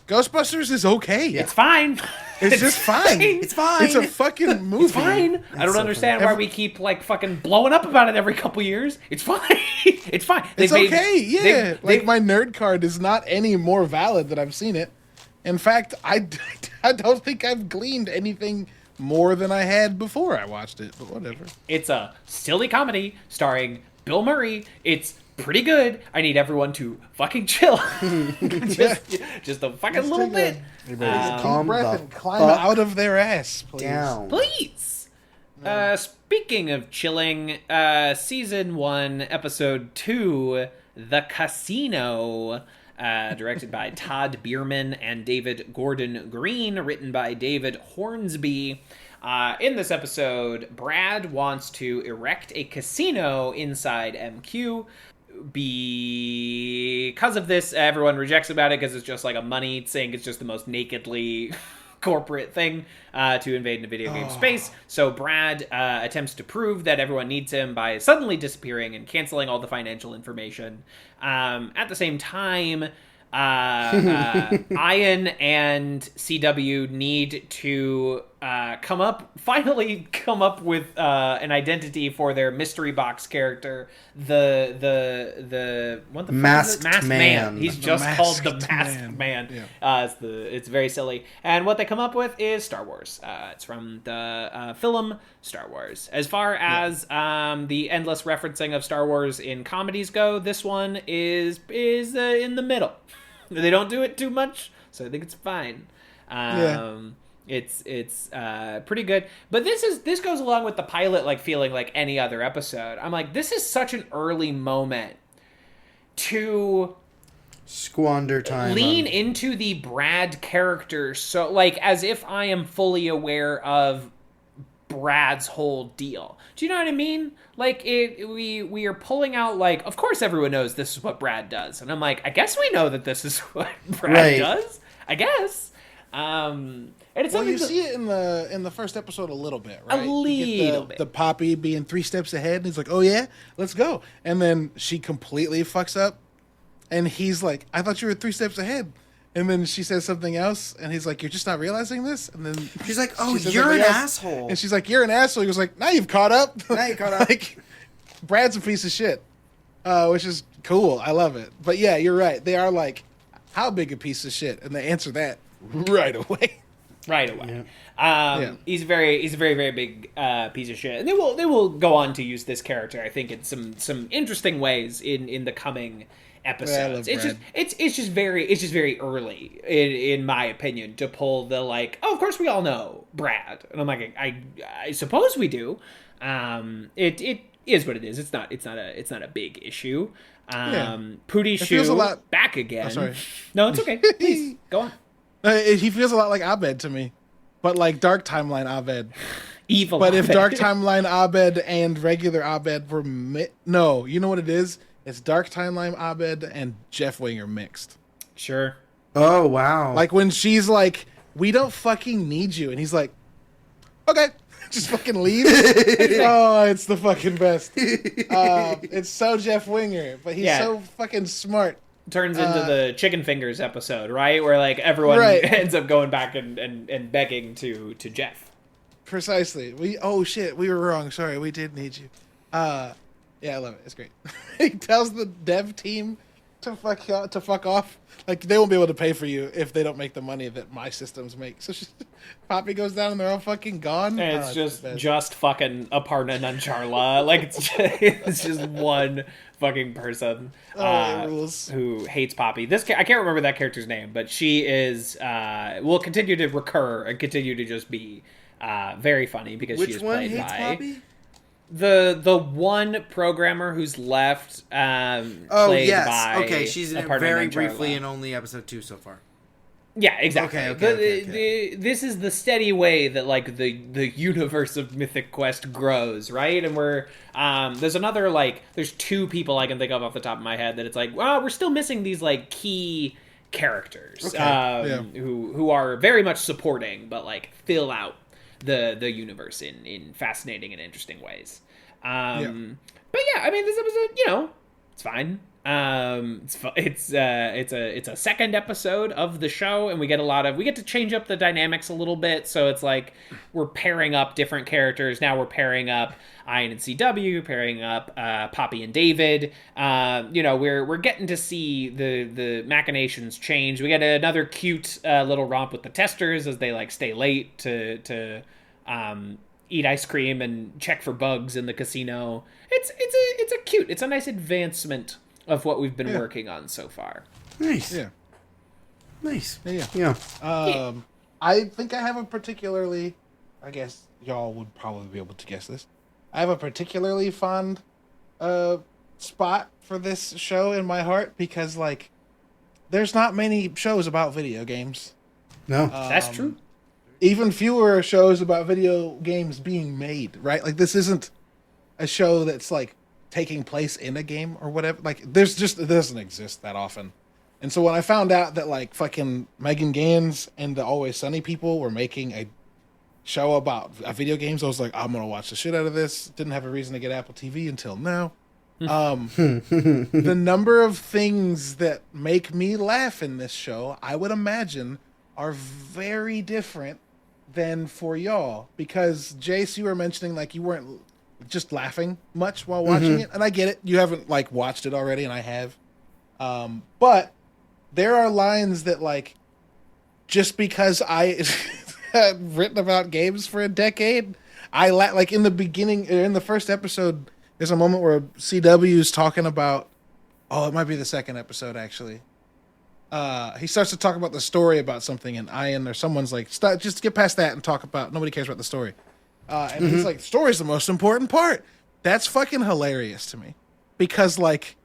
S4: Ghostbusters is okay.
S5: Yeah.
S3: It's fine.
S4: It's just fine.
S5: It's fine.
S4: It's a fucking movie.
S3: It's fine. I don't understand why we keep fucking blowing up about it every couple years. It's fine. It's fine.
S4: It's okay. Yeah. My nerd card is not any more valid that I've seen it. In fact, I don't think I've gleaned anything more than I had before I watched it, but whatever.
S3: It's a silly comedy starring Bill Murray. It's pretty good. I need everyone to fucking chill. just a fucking little bit.
S5: Calm
S4: breath and
S5: the
S4: climb
S5: fuck
S4: out of their ass, please.
S5: down.
S3: Please. Speaking of chilling, season 1, episode 2, The Casino, directed by Todd Bierman and David Gordon Green, written by David Hornsby. In this episode, Brad wants to erect a casino inside MQ. Because of this, everyone rejects about it because it's just like a money thing. It's just the most nakedly corporate thing to invade into video game space. So Brad attempts to prove that everyone needs him by suddenly disappearing and canceling all the financial information. At the same time, Ian and CW need to finally come up with an identity for their mystery box character, the
S5: Masked Man.
S3: He's just called the Masked Man.
S4: Yeah.
S3: It's very silly, and what they come up with is Star Wars. It's from the film Star Wars. As far as the endless referencing of Star Wars in comedies go, this one is in the middle. They don't do it too much, so I think it's fine. It's pretty good, but this goes along with the pilot feeling like any other episode. I'm like, this is such an early moment to
S5: squander time,
S3: lean into the Brad character, so as if I am fully aware of Brad's whole deal. Do you know what I mean? We are pulling out of course everyone knows this is what Brad does, and I'm like, I guess we know that this is what Brad does. I guess. And it's
S4: you see it in the first episode a little bit, right?
S3: A little bit.
S4: The Poppy being 3 steps ahead, and he's like, "Oh yeah, let's go," and then she completely fucks up, and he's like, "I thought you were 3 steps ahead." And then she says something else, and he's like, "You're just not realizing this?" And then
S5: she's like, "Oh, you're an asshole."
S4: And she's like, "You're an asshole." He was like, "Now you've caught up." Brad's a piece of shit, which is cool. I love it. But yeah, you're right. They are like, "How big a piece of shit?" And they answer that right away.
S3: Right away. Yeah. He's a very very big piece of shit, and they will go on to use this character, I think, in some interesting ways in the coming episodes. It's just very early in my opinion to pull the oh, of course we all know Brad, and I'm like, I suppose we do. It is what it is. It's not a big issue. Pootie Shoe back again.
S4: Oh, sorry.
S3: No, it's okay. Please go on.
S4: He feels a lot like Abed to me, but Dark Timeline Abed.
S3: Evil.
S4: But
S3: Abed.
S4: if Dark Timeline Abed and regular Abed were no, you know what it is? It's Dark Timeline Abed and Jeff Winger mixed.
S3: Sure.
S5: Oh wow!
S4: When she's like, "We don't fucking need you," and he's like, "Okay." Just fucking leaves. Oh, it's the fucking best. It's so Jeff Winger, but he's so fucking smart.
S3: Turns into the Chicken Fingers episode, right? Where everyone ends up going back and begging to Jeff.
S4: Precisely. We were wrong. Sorry, we did need you. Yeah, I love it. It's great. He tells the dev team to fuck off. Like, they won't be able to pay for you if they don't make the money that my systems make. So Poppy goes down and they're all fucking gone.
S3: And it's just fucking Aparna Nancharla. Like, it's just one fucking person who hates Poppy. I can't remember that character's name, but she will continue to recur and continue to just be very funny because she is played by
S5: Poppy?
S3: The one programmer who's left.
S5: She's in it very
S3: Nancharla.
S5: briefly in only episode 2 so far.
S3: Yeah, exactly.
S5: Okay.
S3: This is the steady way that like the universe of Mythic Quest grows, right? And there's 2 people I can think of off the top of my head that it's like, well, we're still missing these like key characters who are very much supporting, but like fill out the universe in fascinating and interesting ways. But yeah, I mean, this episode, it's fine. It's a second episode of the show, and we get to change up the dynamics a little bit. So it's like we're pairing up different characters. Now we're pairing up Ian and CW, pairing up Poppy and David. We're getting to see the machinations change. We get another cute little romp with the testers as they like stay late to eat ice cream and check for bugs in the casino. It's a nice advancement of what we've been working on so far.
S5: Nice.
S4: Yeah.
S5: Nice.
S4: Yeah. I think I have a particularly, I guess y'all would probably be able to guess this. I have a particularly fond spot for this show in my heart because, like, there's not many shows about video games.
S5: No.
S3: That's true.
S4: Even fewer shows about video games being made, right? Like, this isn't a show that's, like, taking place in a game or whatever. Like, it doesn't exist that often. And so when I found out that, like, fucking Megan Gans and the Always Sunny people were making a show about video games, I was like, I'm gonna watch the shit out of this. Didn't have a reason to get Apple TV until now. The number of things that make me laugh in this show, I would imagine, are very different than for y'all. Because, Jace, you were mentioning, like, you weren't just laughing much while watching it, and I get it. You haven't like watched it already, and I have. But there are lines that, like, just because I had written about games for a decade, like in the beginning, in the first episode, there's a moment where CW's talking about. Oh, it might be the second episode actually. He starts to talk about the story about something, and Ian or someone's like, just get past that and talk about. Nobody cares about the story. And he's like, story's the most important part. That's fucking hilarious to me. Because, like,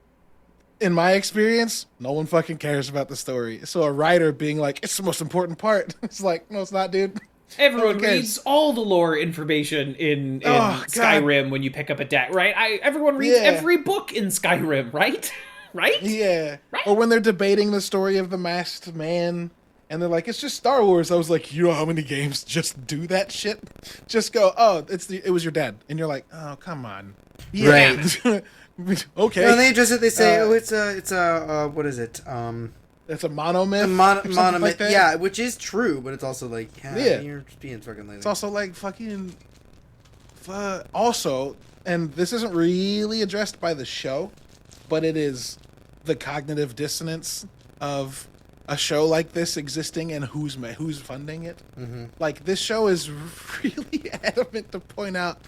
S4: in my experience, no one fucking cares about the story. So a writer being like, it's the most important part. It's like, no, it's not, dude.
S3: Everyone reads all the lore information in Skyrim when you pick up a deck, right? Everyone reads every book in Skyrim, right? Right?
S4: Yeah.
S3: Right?
S4: Or when they're debating the story of the Masked Man, and they're like, it's just Star Wars. I was like, you know how many games just do that shit? Just go, it was your dad. And you're like, oh, come on. Yeah. Right. Okay.
S5: No, they say, it's a, what is it?
S4: It's a monomyth.
S5: Monomyth,
S4: like that.
S5: yeah, which is true, but it's also like, you're just being fucking lazy.
S4: It's also like fucking, also, and this isn't really addressed by the show, but it is the cognitive dissonance of a show like this existing and who's funding it. Mm-hmm. Like, this show is really adamant to point out,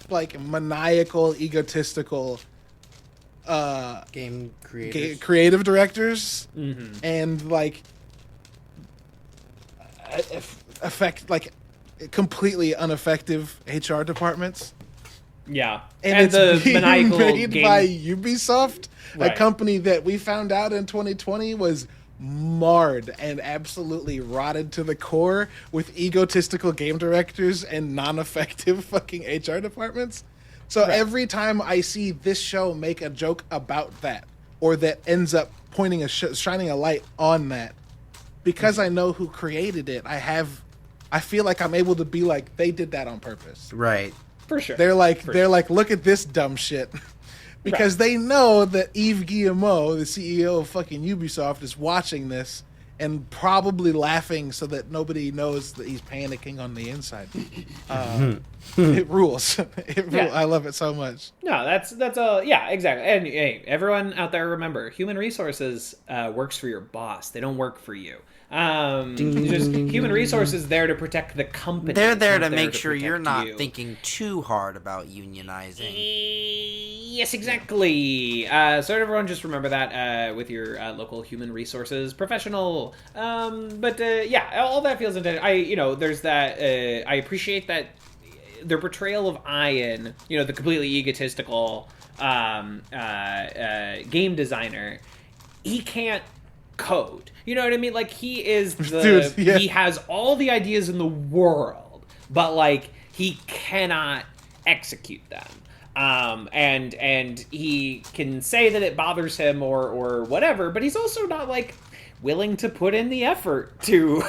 S4: like, maniacal, egotistical
S5: game creators,
S4: creative directors, and like completely ineffective HR departments.
S3: Yeah,
S4: and it's
S3: the
S4: being
S3: maniacal
S4: made
S3: game
S4: by Ubisoft,
S3: right.
S4: A company that we found out in 2020 was marred and absolutely rotted to the core with egotistical game directors and non-effective fucking HR departments. So every time I see this show make a joke about that, or that ends up pointing shining a light on that, because I know who created it, I feel like I'm able to be like, they did that on purpose.
S5: Right.
S3: For sure.
S4: They're like, look at this dumb shit. Because they know that Yves Guillemot, the CEO of fucking Ubisoft, is watching this, and probably laughing so that nobody knows that he's panicking on the inside. It rules. I love it so much.
S3: No, that's exactly. And hey, everyone out there, remember, human resources works for your boss. They don't work for you. Human resources there to protect the company.
S2: They're there to make sure you're not thinking too hard about unionizing.
S3: Yes, exactly. So everyone just remember that with your local human resources professional. All that feels intended. There's that. I appreciate that their portrayal of Ian, the completely egotistical game designer. He can't code. You know what I mean? Like, he is he has all the ideas in the world, but like he cannot execute them. And he can say that it bothers him or whatever, but he's also not like willing to put in the effort to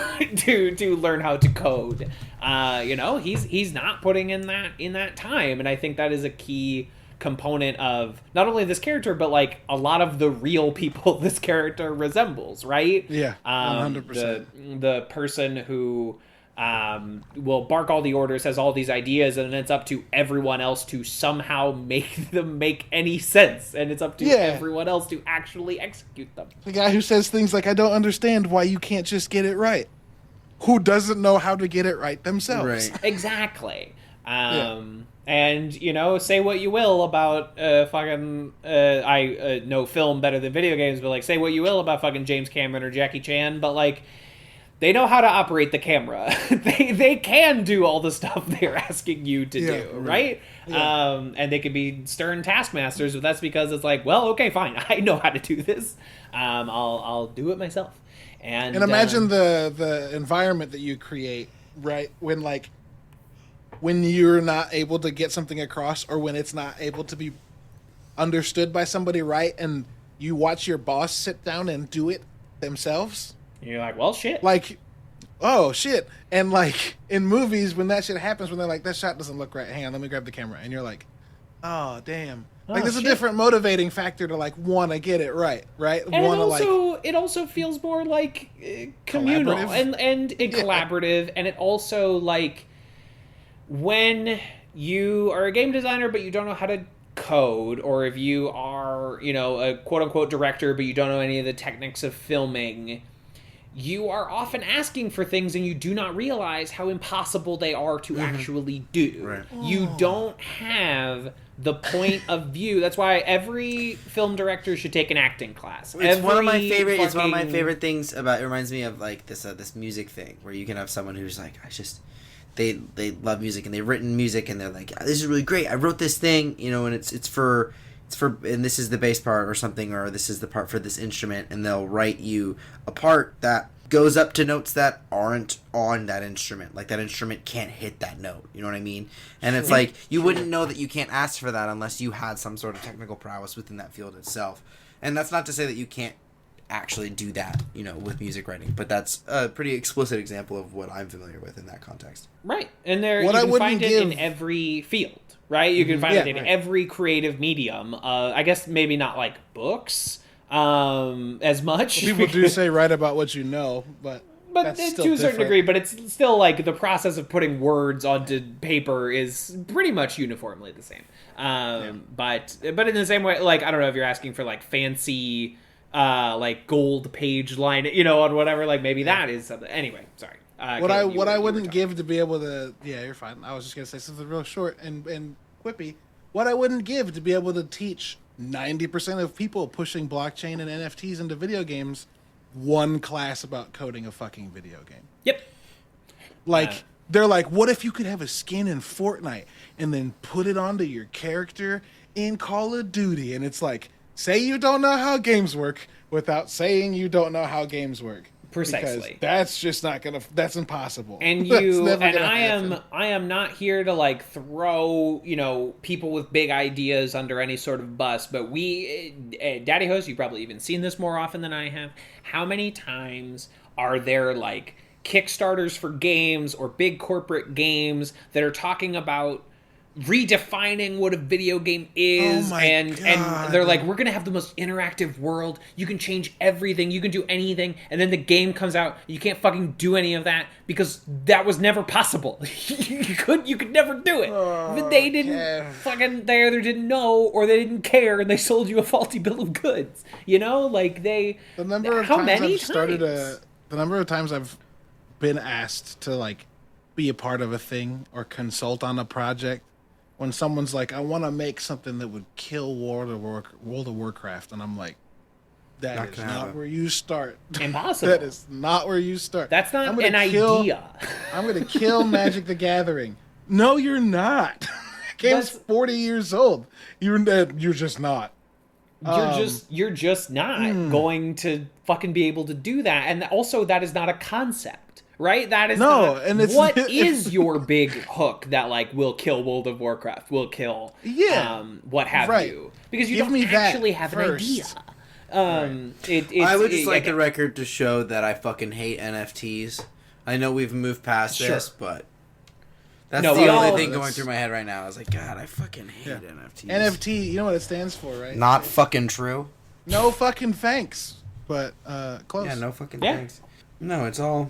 S3: learn how to code. He's not putting in that time, and I think that is a key component of not only this character, but like a lot of the real people this character resembles, right?
S4: Yeah, 100%.
S3: The person who will bark all the orders, has all these ideas, and then it's up to everyone else to somehow make them make any sense, and it's up to everyone else to actually execute them.
S4: The guy who says things like, "I don't understand why you can't just get it right," who doesn't know how to get it right themselves.
S5: Right.
S3: Exactly. And, say what you will about I know film better than video games, but, like, say what you will about fucking James Cameron or Jackie Chan, but, like, they know how to operate the camera. they can do all the stuff they're asking you to do, right? Yeah. And they can be stern taskmasters, but that's because it's like, well, okay, fine, I know how to do this. I'll do it myself. And
S4: imagine the environment that you create, right? When you're not able to get something across, or when it's not able to be understood by somebody, right? And you watch your boss sit down and do it themselves.
S3: You're like, well, shit.
S4: Like, oh, shit. And, like, in movies, when that shit happens, when they're like, that shot doesn't look right. Hang on, let me grab the camera. And you're like, oh, damn. Like, there's a different motivating factor to, like, want to get it right?
S3: And it also feels more, like, communal. And collaborative. And it also, like, when you are a game designer but you don't know how to code, or if you are, a quote-unquote director but you don't know any of the techniques of filming, you are often asking for things and you do not realize how impossible they are to actually do. Right. You don't have the point of view. That's why every film director should take an acting class.
S2: It's one of my favorite things about it. Reminds me of like this music thing where you can have someone who's like, they love music and they've written music and they're like, this is really great. I wrote this thing, and it's for and this is the bass part or something, or this is the part for this instrument, and they'll write you a part that goes up to notes that aren't on that instrument. Like, that instrument can't hit that note. You know what I mean? And it's like, you wouldn't know that you can't ask for that unless you had some sort of technical prowess within that field itself. And that's not to say that you can't actually do that, with music writing, but that's a pretty explicit example of what I'm familiar with in that context.
S3: Right. And you can find it in every field, right? You can find it in every creative medium. I guess maybe not like books as much.
S4: People do say write about what you know, but that's still
S3: to a certain degree, but it's still like the process of putting words onto paper is pretty much uniformly the same. But in the same way, like, I don't know if you're asking for like fancy like gold page line, on whatever, like maybe that is something. Anyway, sorry.
S4: What I wouldn't give to be able to, you're fine. I was just gonna say something real short and quippy. What I wouldn't give to be able to teach 90% of people pushing blockchain and NFTs into video games one class about coding a fucking video game.
S3: Yep.
S4: Like, they're like, what if you could have a skin in Fortnite and then put it onto your character in Call of Duty? And it's like, say you don't know how games work without saying you don't know how games work.
S3: Precisely.
S4: Because that's just not gonna. That's impossible.
S3: And I am not here to like throw people with big ideas under any sort of bus. But Daddy Host, you've probably even seen this more often than I have. How many times are there like Kickstarters for games or big corporate games that are talking about redefining what a video game is,
S4: Oh my
S3: and
S4: God.
S3: they're like, we're gonna have the most interactive world. You can change everything. You can do anything. And then the game comes out. You can't fucking do any of that because that was never possible. you could never do it. But they didn't fucking they either didn't know or they didn't care, and they sold you a faulty bill of goods. You know, like
S4: The number of
S3: how
S4: times
S3: many
S4: I've started
S3: times?
S4: the number of times I've been asked to like be a part of a thing or consult on a project when someone's like, I want to make something that would kill World of Warcraft, and I'm like, that
S5: Not
S4: is
S5: gonna
S4: not
S5: happen.
S4: where you start.
S3: Impossible.
S4: That is not where you start.
S3: That's not
S4: I'm gonna
S3: an
S4: kill-
S3: idea.
S4: I'm gonna kill Magic the Gathering. No, you're not. Game's
S3: That's-
S4: 40 years old. You're just not.
S3: You're just not going to fucking be able to do that, and also that is not a concept, right? That is
S4: No,
S3: not,
S4: and it's-
S3: what is your big hook that like will kill World of Warcraft, will kill what have
S4: right.
S3: you, because you
S4: Give
S3: don't
S4: me that
S3: actually have an
S4: first.
S3: idea.
S2: I would just like the record to show that I fucking hate NFTs. I know we've moved past this, but that's
S3: No,
S2: the
S3: we
S2: only
S3: all-
S2: thing going
S4: that's-
S2: through my head right now. I was like, God, I fucking hate NFTs.
S4: NFT, you know what it stands for, right?
S2: Not fucking true.
S4: No fucking thanks. But close.
S2: Yeah, no fucking
S3: Yeah.
S2: thanks. No, it's all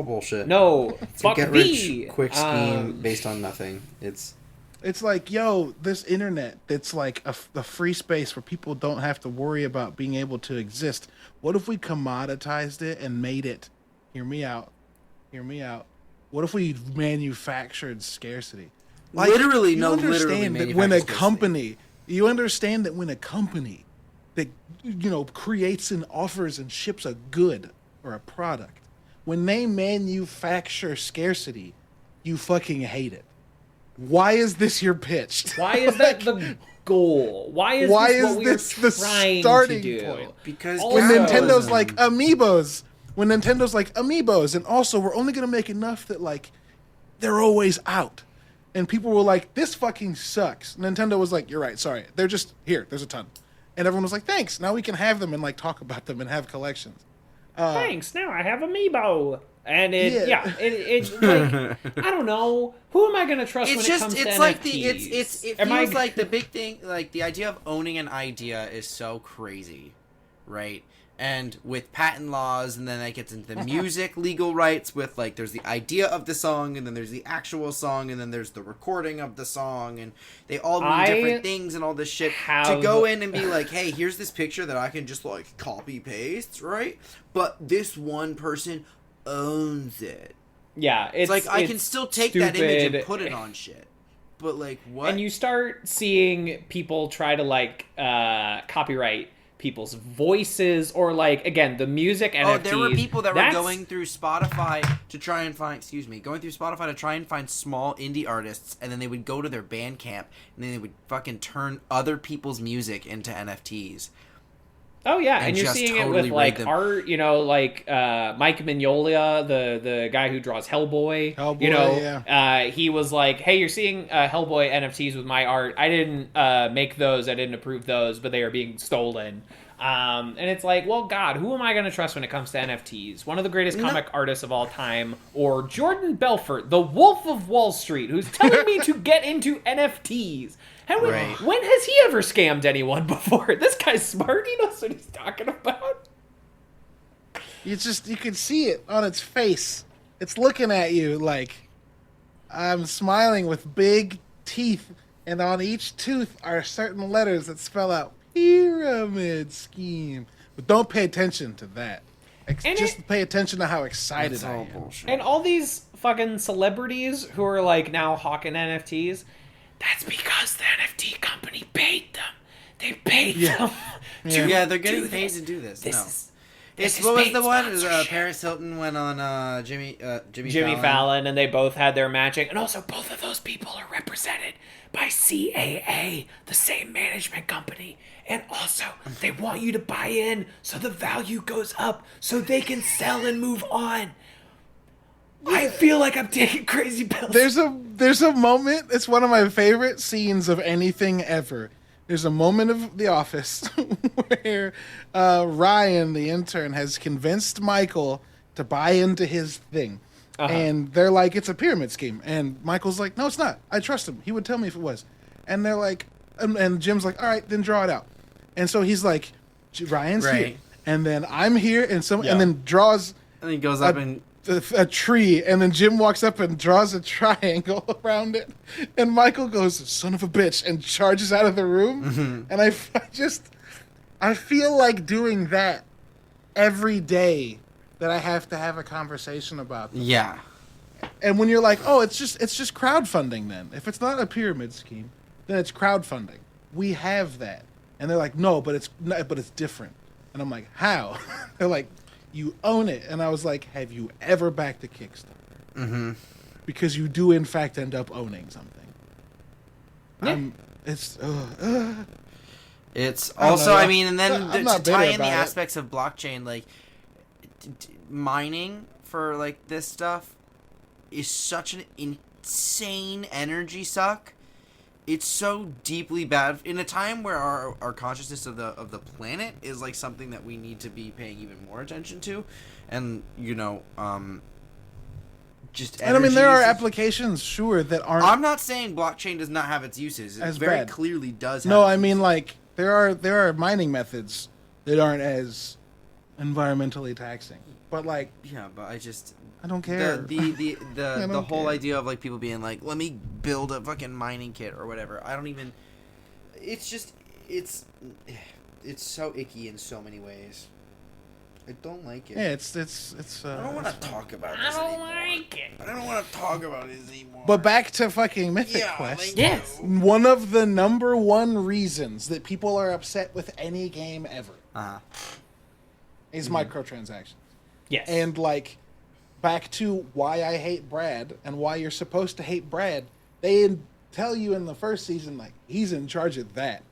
S2: bullshit.
S3: No,
S2: It's a
S3: fuck
S2: get
S3: thee.
S2: rich quick scheme based on nothing. It's
S4: It's like, yo, this internet, it's like a free space where people don't have to worry about being able to exist. What if we commoditized it and made it, hear me out, what if we manufactured scarcity?
S2: literally
S4: you
S2: no, literally
S4: understand that when a
S2: manufactured
S4: company, you understand that when a company that, creates and offers and ships a good or a product, when they manufacture scarcity, you fucking hate it. Why is this your pitch?
S3: Why is that the goal? Why is this
S4: the
S3: what we're trying
S4: starting
S3: to do?
S4: point?
S2: because
S4: When
S3: Also-
S4: Nintendo's like amiibos, and also we're only gonna make enough that like they're always out, and people were like, "This fucking sucks." Nintendo was like, "You're right, sorry. They're just here. There's a ton," and everyone was like, "Thanks. Now we can have them and like talk about them and have collections."
S3: Thanks. Now I have Amiibo. And
S4: Yeah.
S3: it like, I don't know. Who am I going to trust when
S2: it's
S3: it
S2: just
S3: comes to
S2: it's
S3: NFTs?
S2: like it
S3: Am
S2: feels
S3: I-
S2: like the big thing, like the idea of owning an idea is so crazy, right? And with patent laws, and then that gets into the music legal rights with like there's the idea of the song, and then there's the actual song, and then there's the recording of the song, and they all mean different things and all this shit. To go in and be like, hey, here's this picture that I can just like copy paste, right? But this one person owns it.
S3: Yeah,
S2: It's like I can
S3: it's
S2: still take that image and
S3: stupid.
S2: put it on shit. But like what?
S3: And you start seeing people try to like copyright people's voices, or like again the music NFTs.
S2: Oh, there were people that were
S3: That's-
S2: going through Spotify to try and find, small indie artists, and then they would go to their Bandcamp, and then they would fucking turn other people's music into NFTs.
S3: Oh yeah,
S2: and
S3: and you're
S2: just
S3: seeing
S2: totally
S3: it with
S2: raid
S3: like
S2: them.
S3: art, like Mike Mignola, the guy who draws Hellboy.
S4: Hellboy,
S3: he was like, "Hey, you're seeing Hellboy NFTs with my art. I didn't make those. I didn't approve those, but they are being stolen." And it's like, well, God, who am I going to trust when it comes to NFTs? One of the greatest comic artists of all time, or Jordan Belfort, the Wolf of Wall Street, who's telling me to get into NFTs.
S2: Right.
S3: When has he ever scammed anyone before? This guy's smart. He knows what he's talking about.
S4: You can see it on its face. It's looking at you like, I'm smiling with big teeth, and on each tooth are certain letters that spell out pyramid scheme. But don't pay attention to that. Just pay attention to how excited
S2: That's
S4: I
S2: all
S4: am.
S2: bullshit.
S3: And all these fucking celebrities who are like now hawking NFTs, that's because the NFT company paid them. They paid them.
S2: Yeah, they're getting
S3: do
S2: paid
S3: this.
S2: to do this.
S3: This
S2: No.
S3: is
S2: It's what was
S3: paid
S2: the one?
S3: sponsorship.
S2: Paris Hilton went on Jimmy
S3: Jimmy Fallon, and they both had their matching, and also both of those people are represented by CAA, the same management company, and also they want you to buy in so the value goes up so they can sell and move on. I feel like I'm taking crazy pills.
S4: There's a moment. It's one of my favorite scenes of anything ever. There's a moment of The Office where Ryan, the intern, has convinced Michael to buy into his thing, And they're like, it's a pyramid scheme. And Michael's like, no, it's not. I trust him. He would tell me if it was. And they're like, and Jim's like, all right, then draw it out. And so he's like, Ryan's here. And then I'm here. And then draws.
S5: And he goes up and
S4: a tree, and then Jim walks up and draws a triangle around it, and Michael goes, son of a bitch, and charges out of the room. And I feel like doing that every day that I have to have a conversation about them.
S5: Yeah.
S4: And when you're like, oh, it's just crowdfunding then. If it's not a pyramid scheme, then it's crowdfunding. We have that. And they're like, no, but it's different. And I'm like, how? They're like, you own it. And I was like, have you ever backed a Kickstarter? Because you do, in fact, end up owning something.
S3: Yeah.
S2: It's also, I mean, and then
S4: to
S2: tie in the aspects of blockchain, like, mining for, like, this stuff is such an insane energy suck. It's so deeply bad in a time where our consciousness of the planet is like something that we need to be paying even more attention to, and just
S4: and I mean there are applications that aren't.
S2: I'm not saying blockchain does not have its uses. It very
S4: bad.
S2: Clearly does.
S4: No, I mean like there are mining methods that aren't as environmentally taxing, but like
S2: but
S4: I don't care.
S2: The whole idea of like people being like, let me build a fucking mining kit or whatever. I don't even. It's just it's so icky in so many ways. I don't like it.
S4: Yeah, it's.
S2: I don't want to talk about this anymore. I don't want to talk about it anymore.
S4: But back to fucking Mythic Quest.
S3: Yes.
S4: One of the number one reasons that people are upset with any game ever is microtransactions.
S3: Yes.
S4: And like. Back to why I hate Brad and why you're supposed to hate Brad. They tell you in the first season, like, he's in charge of that.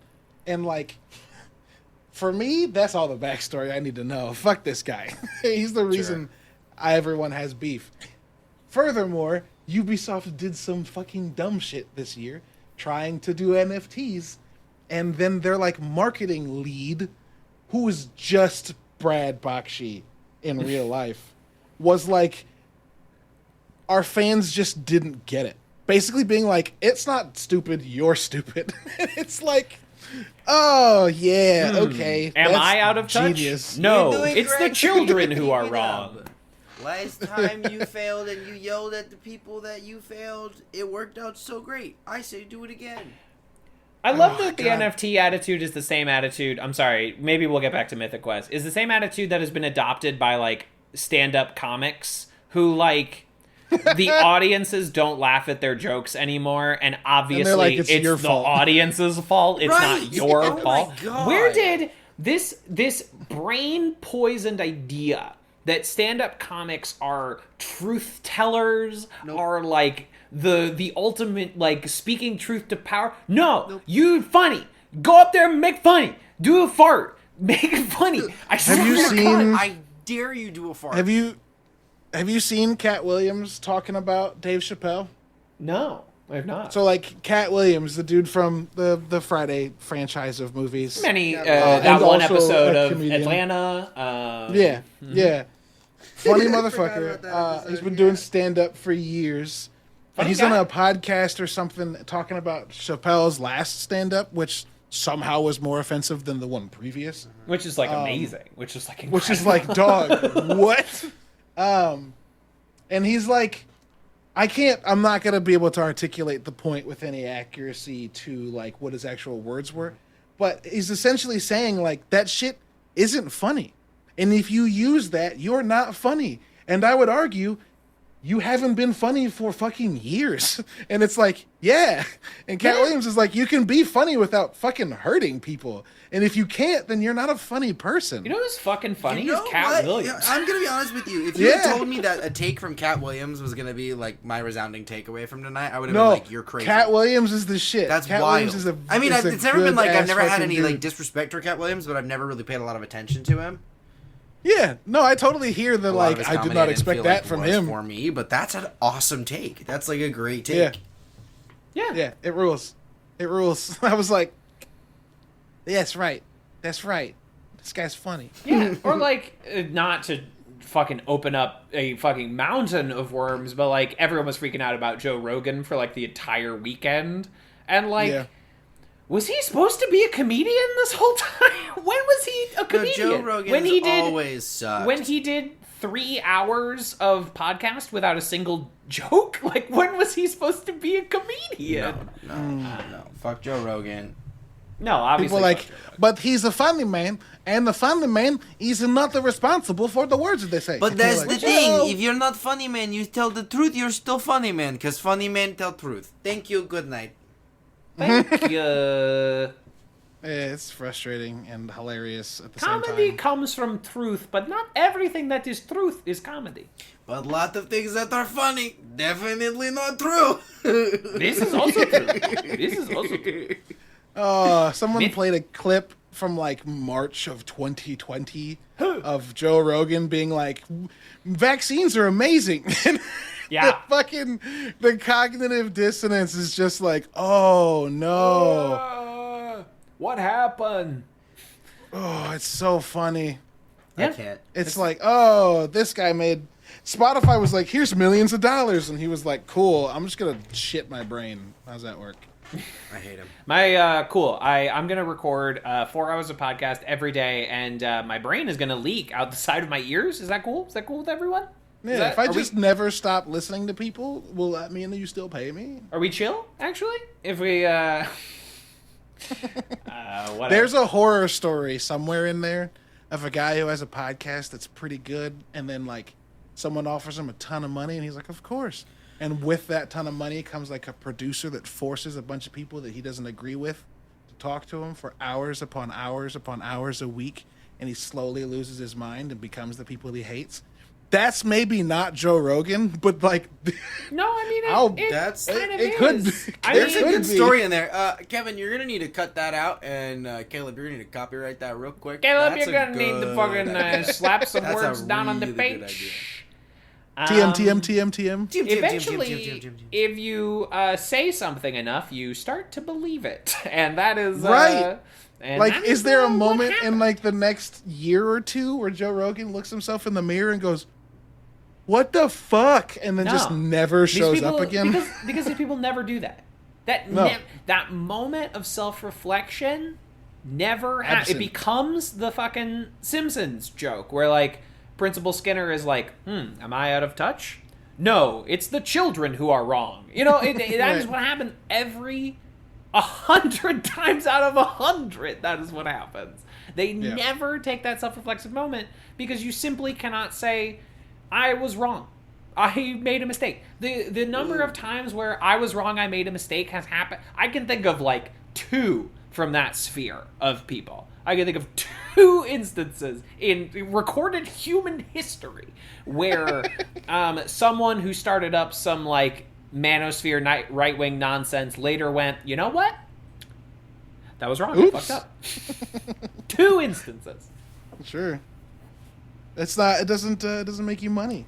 S4: And, like, for me, that's all the backstory I need to know. Fuck this guy. He's the reason everyone has beef. Furthermore, Ubisoft did some fucking dumb shit this year trying to do NFTs. And then their, like, marketing lead, who is just Brad Bakshi in real life, was like, our fans just didn't get it. Basically being like, it's not stupid, you're stupid. It's like, oh, yeah, okay.
S3: Am I out of
S4: genius.
S3: touch? No,
S2: You're doing
S3: it's
S2: great.
S3: the children who are
S2: Keep it up.
S3: wrong.
S2: Last time you failed and you yelled at the people that you failed, it worked out so great. I say do it again.
S3: I love that the NFT attitude is the same attitude. I'm sorry, maybe we'll get back to Mythic Quest. Is the same attitude that has been adopted by, like, stand-up comics who, like, the audiences don't laugh at their jokes anymore, and obviously
S4: like, it's
S3: it's
S4: your
S3: the
S4: fault.
S3: audience's fault. It's
S2: Right.
S3: not your
S2: Oh my
S3: fault.
S2: God.
S3: Where did this brain-poisoned idea that stand-up comics are truth tellers, are, like, the ultimate, like, speaking truth to power? No, you funny. Go up there and make funny. Do a fart. Make it funny. I
S4: Have you
S3: swear to God.
S4: seen?
S2: I dare you do a fart.
S4: Have you seen Cat Williams talking about Dave Chappelle?
S3: No, I have not.
S4: So like Cat Williams, the dude from the Friday franchise of movies.
S3: Many
S4: and
S3: that one
S4: also
S3: episode
S4: a
S3: of
S4: comedian.
S3: Atlanta.
S4: Yeah. Funny
S2: forgot about
S4: motherfucker.
S2: that episode,
S4: He's been doing stand up for years. And he's
S3: guy.
S4: on a podcast or something talking about Chappelle's last stand up, which somehow was more offensive than the one previous.
S3: Which is like amazing. Which is like incredible.
S4: Which is like, dog, what? And he's like, I'm not going to be able to articulate the point with any accuracy to like what his actual words were, but he's essentially saying like that shit isn't funny. And if you use that, you're not funny. And I would argue you haven't been funny for fucking years. And it's like, yeah. And Cat Williams is like, you can be funny without fucking hurting people. And if you can't, then you're not a funny person.
S3: You know what's fucking funny
S2: You know
S3: is Cat
S2: what?
S3: Williams.
S2: I'm gonna be honest with you. If you had
S4: Yeah.
S2: told me that a take from Cat Williams was gonna be like my resounding takeaway from tonight, I would have
S4: No,
S2: been like, "You're crazy."
S4: Cat Williams is the shit.
S2: That's
S4: Cat
S2: wild.
S4: Williams is a.
S2: I mean,
S4: is a
S2: it's never been like I've
S4: good-ass
S2: never had
S4: fucking
S2: any
S4: dude.
S2: like disrespect for Cat Williams, but I've never really paid a lot of attention to him.
S4: Yeah, no, I totally hear the
S2: A lot of
S4: like.
S2: his
S4: I did
S2: comedy
S4: not
S2: didn't
S4: expect
S2: feel
S4: that
S2: like
S4: from
S2: was
S4: him.
S2: for me, but that's an awesome take. That's like a great take.
S4: Yeah, it rules. It rules. I was like, yeah, that's right. That's right. This guy's funny.
S3: Yeah, or like not to fucking open up a fucking mountain of worms, but like everyone was freaking out about Joe Rogan for like the entire weekend. And like, was he supposed to be a comedian this whole time? When was he a comedian?
S2: No, Joe Rogan always sucked.
S3: When he did 3 hours of podcast without a single joke? Like, when was he supposed to be a comedian?
S2: No. Fuck Joe Rogan.
S3: No, obviously.
S4: People like, but he's a funny man, and the funny man is not responsible for the words that they say.
S2: But that's
S4: like,
S2: the thing. If you're not funny man, you tell the truth, you're still funny man. Because funny men tell truth. Thank you. Good night.
S3: Thank you.
S4: It's frustrating and hilarious at the same time.
S3: Comedy comes from truth, but not everything that is truth is comedy.
S2: But a lot of things that are funny, definitely not true.
S3: This is also true.
S4: Someone played a clip from like March of 2020 of Joe Rogan being like, vaccines are amazing.
S3: Yeah.
S4: The cognitive dissonance is just like, oh no.
S3: What happened?
S4: Oh, it's so funny.
S2: I can't.
S4: It's like, oh, this guy made... Spotify was like, here's millions of dollars. And he was like, cool, I'm just going to shit my brain. How's that work?
S2: I hate him.
S3: Cool. I'm going to record 4 hours of podcast every day, and my brain is going to leak out the side of my ears. Is that cool? Is that cool with everyone?
S4: Yeah, if I just never stop listening to people, will that mean that you still pay me?
S3: Are we chill, actually? If we...
S4: There's a horror story somewhere in there of a guy who has a podcast that's pretty good, and then like someone offers him a ton of money, and he's like, of course. And with that ton of money comes like a producer that forces a bunch of people that he doesn't agree with to talk to him for hours upon hours upon hours a week, and he slowly loses his mind and becomes the people he hates. That's maybe not Joe Rogan, but like...
S3: No, I mean,
S4: it could be.
S2: There's a good story in there. Kevin, you're going to need to cut that out, and Caleb, you're going to need to copyright that real quick.
S3: Caleb, you're going to need to fucking slap some words down on the page.
S4: TM.
S3: Eventually, if you say something enough, you start to believe it. And that is...
S4: right.
S3: Like,
S4: is there a moment in like the next year or two where Joe Rogan looks himself in the mirror and goes, what the fuck? And then just never shows up again?
S3: Because these people never do that. That moment of self-reflection never happens. It becomes the fucking Simpsons joke where, like, Principal Skinner is like, am I out of touch? No, it's the children who are wrong. You know, that is what happened every 100 times out of 100. That is what happens. They never take that self-reflexive moment because you simply cannot say, I was wrong. I made a mistake. The number of times where I was wrong, I made a mistake has happened. I can think of like 2 from that sphere of people. I can think of 2 instances in recorded human history where someone who started up some like manosphere right-wing nonsense later went, you know what? That was wrong.
S4: Oops.
S3: I fucked up. 2 instances.
S4: Sure. It's not. It doesn't make you money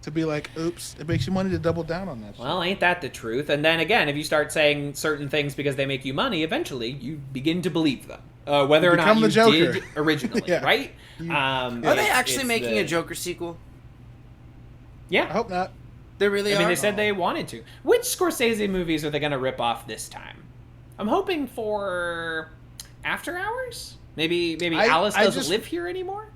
S4: to be like, oops. It makes you money to double down on that.
S3: Well, ain't that the truth? And then again, if you start saying certain things because they make you money, eventually you begin to believe them, whether or not you did originally, right?
S2: Are they actually making a Joker sequel?
S3: Yeah,
S4: I hope not.
S2: They really are.
S3: I mean, they said they wanted to. Which Scorsese movies are they going to rip off this time? I'm hoping for After Hours. Maybe Alice doesn't live here anymore.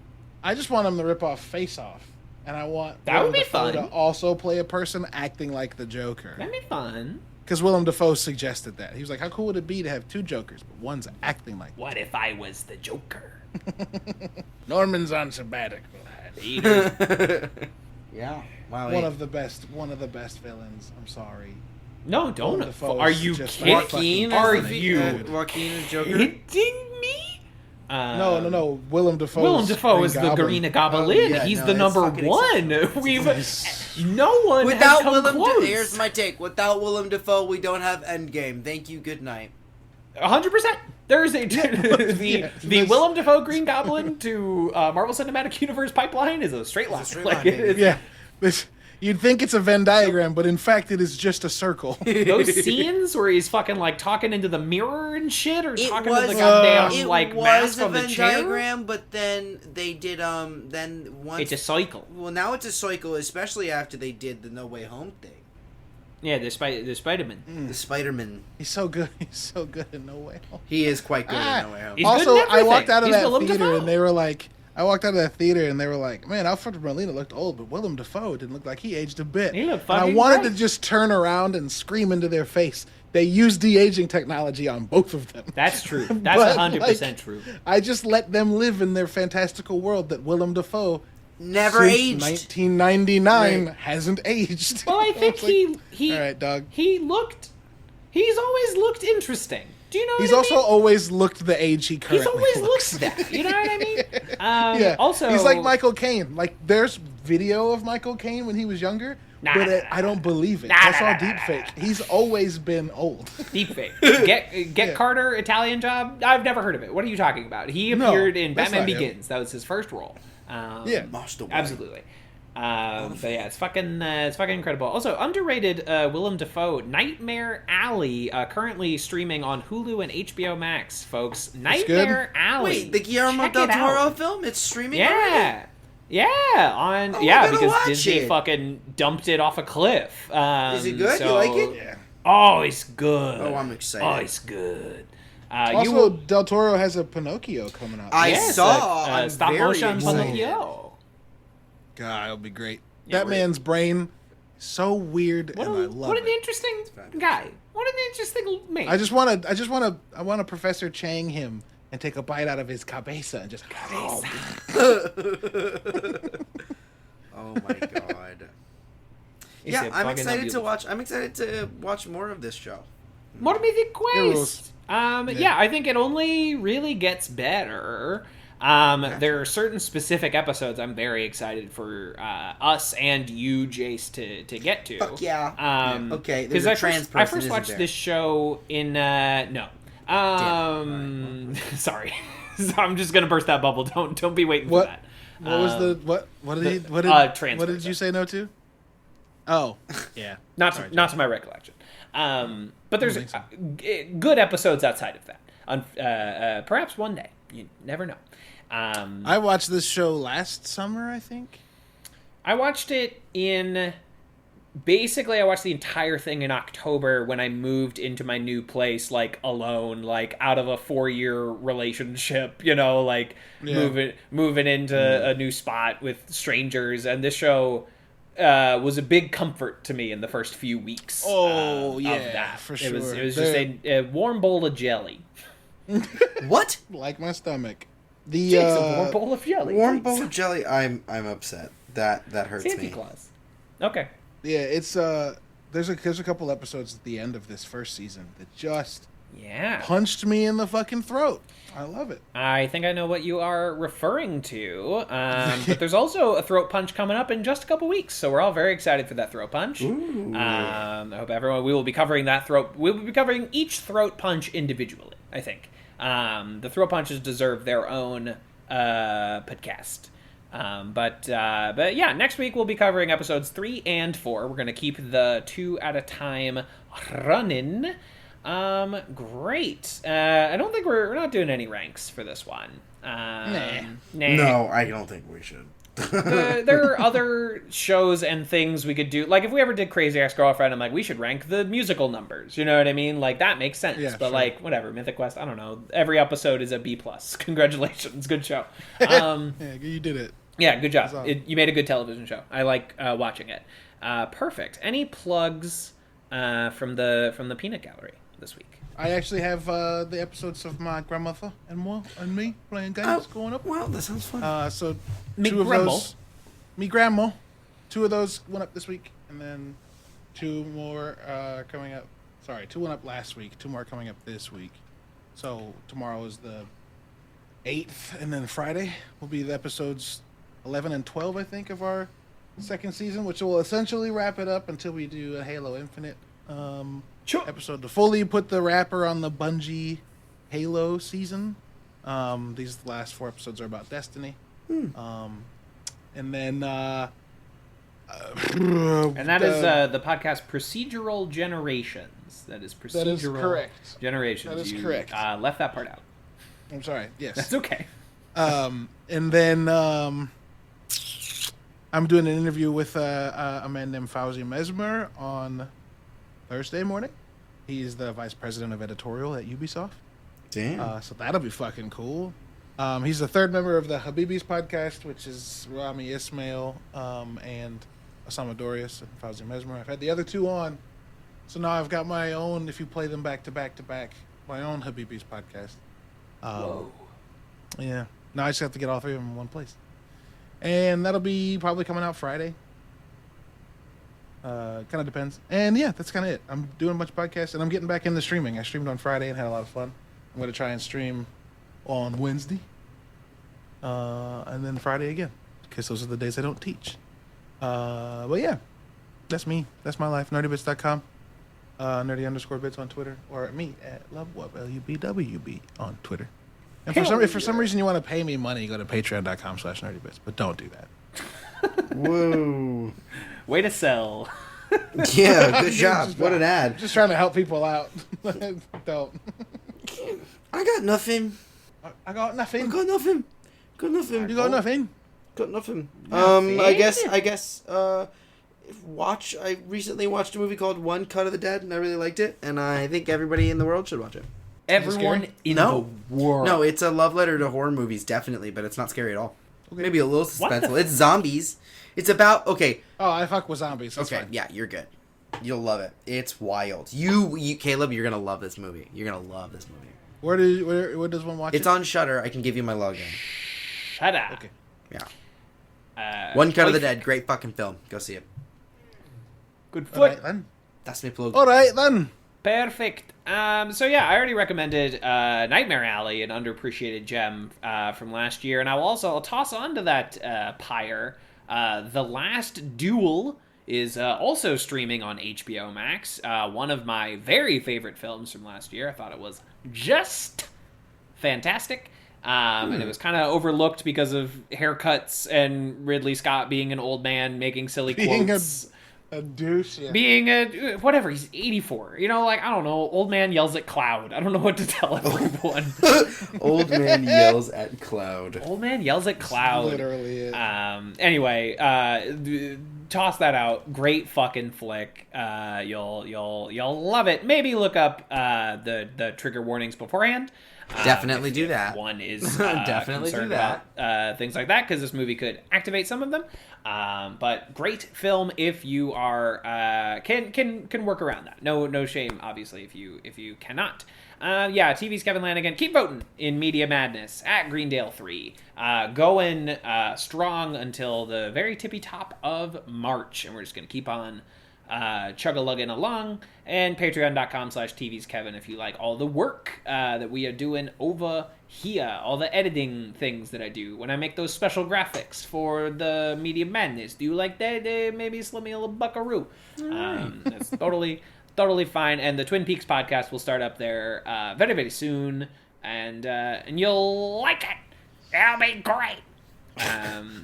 S4: I just want them to rip off Face Off, and I want
S3: that would be
S4: Dafoe
S3: fun
S4: to also play a person acting like the Joker.
S3: That'd be fun.
S4: Because Willem Dafoe suggested that. He was like, "How cool would it be to have 2 Jokers, but one's acting like?"
S3: What if I was the Joker?
S4: Norman's on sabbatical.
S2: Yeah. Wow.
S4: One of the best villains. I'm sorry.
S3: No, don't. Are you
S2: Joaquin
S3: kidding? Are you
S2: Joaquin is Joker?
S3: kidding me?
S4: No. Willem Dafoe.
S3: Willem Dafoe is the Green Goblin.
S2: Yeah,
S3: He's the number 1. No one
S2: Without
S3: has come
S2: Willem
S3: close.
S2: Here's my take. Without Willem Dafoe, we don't have Endgame. Thank you. Good night.
S3: 100%. There's the Willem Dafoe Green Goblin to Marvel Cinematic Universe pipeline is a straight line.
S4: You'd think it's a Venn diagram, but in fact, it is just a circle.
S3: Those scenes where he's fucking like talking into the mirror and shit, or
S2: It
S3: talking
S2: was
S3: to the goddamn like
S2: it was
S3: mask
S2: a
S3: on the
S2: Venn
S3: chair.
S2: diagram, but then they did then once
S3: It's a cycle.
S2: well now it's a cycle, especially after they did the No Way Home thing.
S3: Yeah, the Spider-Man.
S2: The Spider-Man.
S4: He's so good. He's so good in No Way Home.
S2: He is quite good in No Way Home.
S3: He's
S4: Also,
S3: good in
S4: I walked
S3: everything.
S4: out of
S3: He's
S4: that
S3: Willem
S4: theater
S3: Dafoe.
S4: and they were like, man, Alfred Molina looked old, but Willem Dafoe didn't look like he aged a bit.
S3: He looked
S4: and I
S3: fucking
S4: wanted
S3: great.
S4: to just turn around and scream into their face. They use de-aging technology on both of them.
S3: That's true. That's
S4: But,
S3: 100% true.
S4: I just let them live in their fantastical world that Willem Dafoe
S2: Never
S4: since
S2: aged.
S4: 1999
S2: Right.
S4: hasn't aged.
S3: Well, I think
S4: was like,
S3: he
S4: all right, dog.
S3: He's always looked interesting. Do you know
S4: He's
S3: what
S4: also
S3: I mean?
S4: always looked the age he currently
S3: He's always
S4: looks.
S3: looked that. You know what I mean?
S4: Yeah.
S3: Also,
S4: he's like Michael Caine. Like, there's video of Michael Caine when he was younger, but I don't believe it. That's all deep fake. He's always been old.
S3: Deepfake. Get Carter Italian Job. I've never heard of it. What are you talking about? He
S4: No,
S3: appeared in
S4: that's
S3: Batman
S4: not him.
S3: Begins. That was his first role.
S4: Yeah.
S2: Master Boy.
S3: Absolutely. But yeah, it's fucking incredible. Also, underrated Willem Dafoe, Nightmare Alley, currently streaming on Hulu and HBO Max, folks. Nightmare Alley.
S2: Wait, the Guillermo
S3: Check
S2: del
S3: it out.
S2: Toro film? It's streaming already?
S3: Yeah, I
S2: gotta
S3: because
S2: watch
S3: Disney
S2: it.
S3: fucking dumped it off a cliff.
S2: Is it good?
S3: So,
S2: You like it?
S4: Yeah.
S3: Oh, it's good.
S2: Oh, I'm excited.
S3: Oh, it's good.
S4: Also, Del Toro has a Pinocchio coming out.
S2: I
S3: Yes,
S2: saw.
S3: a
S2: I'm
S3: stop
S2: very
S3: motion
S2: excited.
S3: Pinocchio.
S4: God, it'll be great.
S3: Yeah,
S4: that
S3: we're-
S4: man's brain, so weird,
S3: What,
S4: and I love
S3: what an
S4: it.
S3: interesting guy. What an interesting man.
S4: I want to Professor Chang him and take a bite out of his cabeza and just.
S2: Oh my god.
S3: He
S2: Yeah,
S3: said,
S2: I'm
S3: "Fucking
S2: excited to
S3: unbelievable."
S2: watch. I'm excited to watch more of this show.
S3: More Mythic
S4: rules.
S3: Quest. Yeah, I think it only really gets better. There are certain specific episodes I'm very excited for us and you, Jace, to get to.
S2: Fuck yeah. Okay, there's
S3: Because
S2: a trans
S3: I
S2: person,
S3: first
S2: isn't
S3: watched
S2: there?
S3: this show in no. Sorry. I'm just gonna burst that bubble. Don't be waiting
S4: What?
S3: for that.
S4: What was the what? What did he? What did?
S3: trans
S4: What did
S3: person.
S4: you say no to? Oh, yeah.
S3: Not
S4: Sorry,
S3: to my recollection. But there's
S4: think so.
S3: good episodes outside of that. Perhaps one day. You never know.
S4: I watched this show last summer, I think.
S3: I watched it in... Basically, I watched the entire thing in October when I moved into my new place, like, alone, like, out of a 4-year relationship, you know, like, moving into a new spot with strangers. And this show was a big comfort to me in the first few weeks
S4: Oh,
S3: of
S4: yeah,
S3: that.
S4: for
S3: It was
S4: sure.
S3: just a warm bowl of jelly.
S2: What?
S4: Like my stomach. The
S3: Jake's a warm bowl of jelly.
S2: Warm
S3: please.
S2: bowl of jelly. I'm upset. That hurts
S3: Santa
S2: me.
S3: Claus. Okay.
S4: yeah, it's there's a couple episodes at the end of this first season that just
S3: Yeah.
S4: punched me in the fucking throat. I love it.
S3: I think I know what you are referring to. But there's also a throat punch coming up in just a couple weeks, so we're all very excited for that throat punch. I hope everyone. We will be covering that throat. We will be covering each throat punch individually, I think. The throat punches deserve their own podcast. But yeah, next week we'll be covering episodes 3 and 4. We're gonna keep the 2 at a time running. Great. I don't think we're not doing any ranks for this one. Nah.
S2: No, I don't think we should.
S3: There are other shows and things we could do. Like, if we ever did Crazy Ex-Girlfriend, I'm like, we should rank the musical numbers. You know what I mean? Like, that makes sense.
S4: Yeah,
S3: but,
S4: sure.
S3: like, whatever. Mythic Quest, I don't know. Every episode is a B+. Congratulations. Good show.
S4: Yeah, you did it.
S3: Yeah, good job.
S4: awesome.
S3: You made a good television show. I like watching it. Perfect. Any plugs from the Peanut Gallery this week?
S4: I actually have the episodes of my grandmother and me playing games going up.
S2: Well, that sounds fun.
S4: So
S3: Me
S4: two of
S3: grandma.
S4: those, me grandma, 2 of those went up this week, and then 2 more coming up. Sorry, 2 went up last week. 2 more coming up this week. So tomorrow is the 8th, and then Friday will be the episodes 11 and 12, I think, of our second season, which will essentially wrap it up until we do a Halo Infinite episode to fully put the wrapper on the Bungie Halo season. These last 4 episodes are about Destiny. And then
S3: And that is the podcast Procedural Generations. That is Procedural
S4: That is correct.
S3: Generations.
S4: That is
S3: You,
S4: correct.
S3: Left that part out.
S4: I'm sorry. Yes.
S3: That's okay.
S4: And then I'm doing an interview with a man named Fauzi Mesmer on Thursday morning. He's the vice president of editorial at Ubisoft.
S5: Damn.
S4: So that'll be fucking cool. He's the third member of the Habibis podcast, which is Rami Ismail and Osama Dorius and Fauzi Mesmer. I've had the other two on, so now I've got my own, if you play them back to back to back, my own Habibis podcast.
S3: Whoa.
S4: Yeah. Now I just have to get all three of them in one place. And that'll be probably coming out Friday. Kind of depends. And yeah, that's kind of it. I'm doing a bunch of podcasts, and I'm getting back into streaming. I streamed on Friday and had a lot of fun. I'm going to try and stream on Wednesday. And then Friday again, because those are the days I don't teach. But yeah, that's me. That's my life. Nerdybits.com. Nerdy_bits on Twitter. Or at me at LubWub, LUBWB on Twitter. And if for some reason you want to pay me money, go to patreon.com/nerdybits. But don't do that.
S5: Whoa.
S3: Way to sell.
S5: Yeah, good job. What an ad.
S4: Just trying to help people out. Don't.
S5: I got nothing.
S4: I got nothing.
S5: I got nothing. Got nothing.
S4: You got nothing?
S5: Got nothing.
S3: Nothing?
S5: I guess. I recently watched a movie called One Cut of the Dead, and I really liked it, and I think everybody in the world should watch it.
S3: Everyone in
S5: No.
S3: the world.
S5: No, it's a love letter to horror movies, definitely, but it's not scary at all. Maybe a little suspenseful. It's zombies. It's about
S4: Oh, I fuck with zombies. That's
S5: okay,
S4: fine.
S5: yeah, you're good. You'll love it. It's wild. You, Caleb, you're gonna love this movie. You're gonna love this movie.
S4: Where does one watch
S5: It's
S4: it?
S5: on Shudder. I can give you my login.
S3: Shut up.
S4: Okay.
S5: Yeah. One Cut of the Dead. Great fucking film. Go see it.
S3: Good
S4: All
S3: foot.
S4: right then.
S5: That's my plug.
S4: All right then.
S3: Perfect. So yeah, I already recommended Nightmare Alley, an underappreciated gem from last year, and I'll toss onto that pyre. The Last Duel is also streaming on HBO Max. One of my very favorite films from last year. I thought it was just fantastic. And it was kind of overlooked because of haircuts and Ridley Scott being an old man making silly quotes.
S4: A douche. Yeah.
S3: Being a whatever, he's 84. You know, like I don't know, old man yells at cloud. I don't know what to tell everyone.
S5: Old man yells at cloud.
S3: Old man yells at cloud.
S4: Literally it.
S3: Anyway, toss that out. Great fucking flick. You'll love it. Maybe look up the trigger warnings beforehand.
S5: Definitely do that.
S3: One is
S5: Definitely do
S3: concerned
S5: that.
S3: about things like that because this movie could activate some of them. But great film if you are can work around that. No shame, obviously, if you cannot. TV's Kevin Lanigan. Keep voting in Media Madness at Greendale 3. Going strong until the very tippy top of March, and we're just gonna keep on chug-a-lugging along. And patreon.com/TV's Kevin if you like all the work that we are doing over here, all the editing things that I do when I make those special graphics for the Media Madness. Do you like that? Maybe slip me a little buckaroo. That's totally fine. And the Twin Peaks podcast will start up there very, very soon, and you'll like it. It'll be great.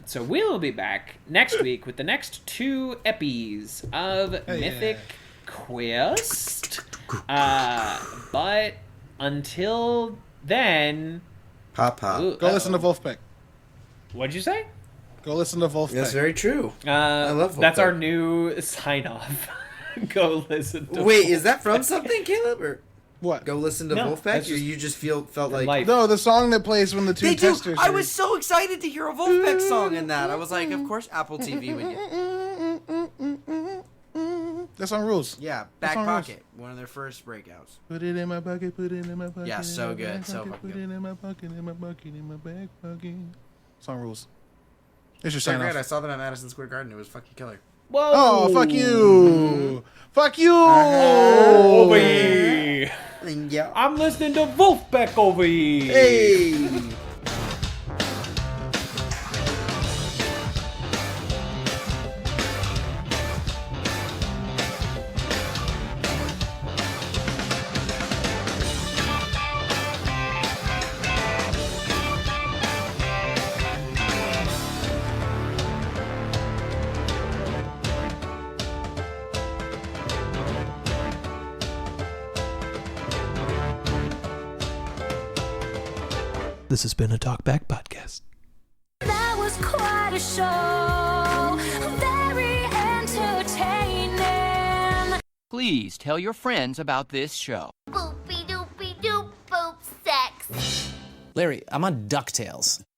S3: So we'll be back next week with the next 2 epis of Mythic Quest. But until then,
S5: Papa.
S4: Go listen to Wolfpack.
S3: What'd you say?
S4: Go listen to Wolfpack.
S5: That's very true. I love
S3: That's
S5: Wolfpack.
S3: our new sign off. Go listen to
S5: Wait, is that from something, Caleb? Or
S4: What?
S5: go listen to
S3: No,
S5: Wolfpack?
S3: that's
S5: Or
S3: just
S5: you just felt like
S3: life.
S4: No, the song that plays when the two
S5: they do.
S4: testers.
S5: I was so excited to hear a Wolfpack song in that. I was like, of course, Apple TV would get.
S4: That song rules.
S5: Yeah,
S4: That
S5: Back
S4: song
S5: Pocket, one of their first breakouts.
S4: Put it in my pocket, put it in my pocket.
S5: Yeah, so
S4: in my
S5: good,
S4: back
S5: so
S4: pocket,
S5: fucking
S4: put
S5: good.
S4: it in my pocket, in my pocket, in my back pocket. Song rules. There's your
S5: So
S4: sign
S5: great. I
S4: off.
S5: saw them at Madison Square Garden. It was fucking killer.
S3: Whoa!
S4: Oh, fuck you! Fuck you!
S3: Over here.
S5: Yeah.
S3: I'm listening to Wolfpack over here.
S5: Hey.
S6: This has been a Talkback Podcast.
S7: That was quite a show. Very entertaining.
S8: Please tell your friends about this show.
S7: Boopy doopy doop boop sex.
S9: Larry, I'm on DuckTales.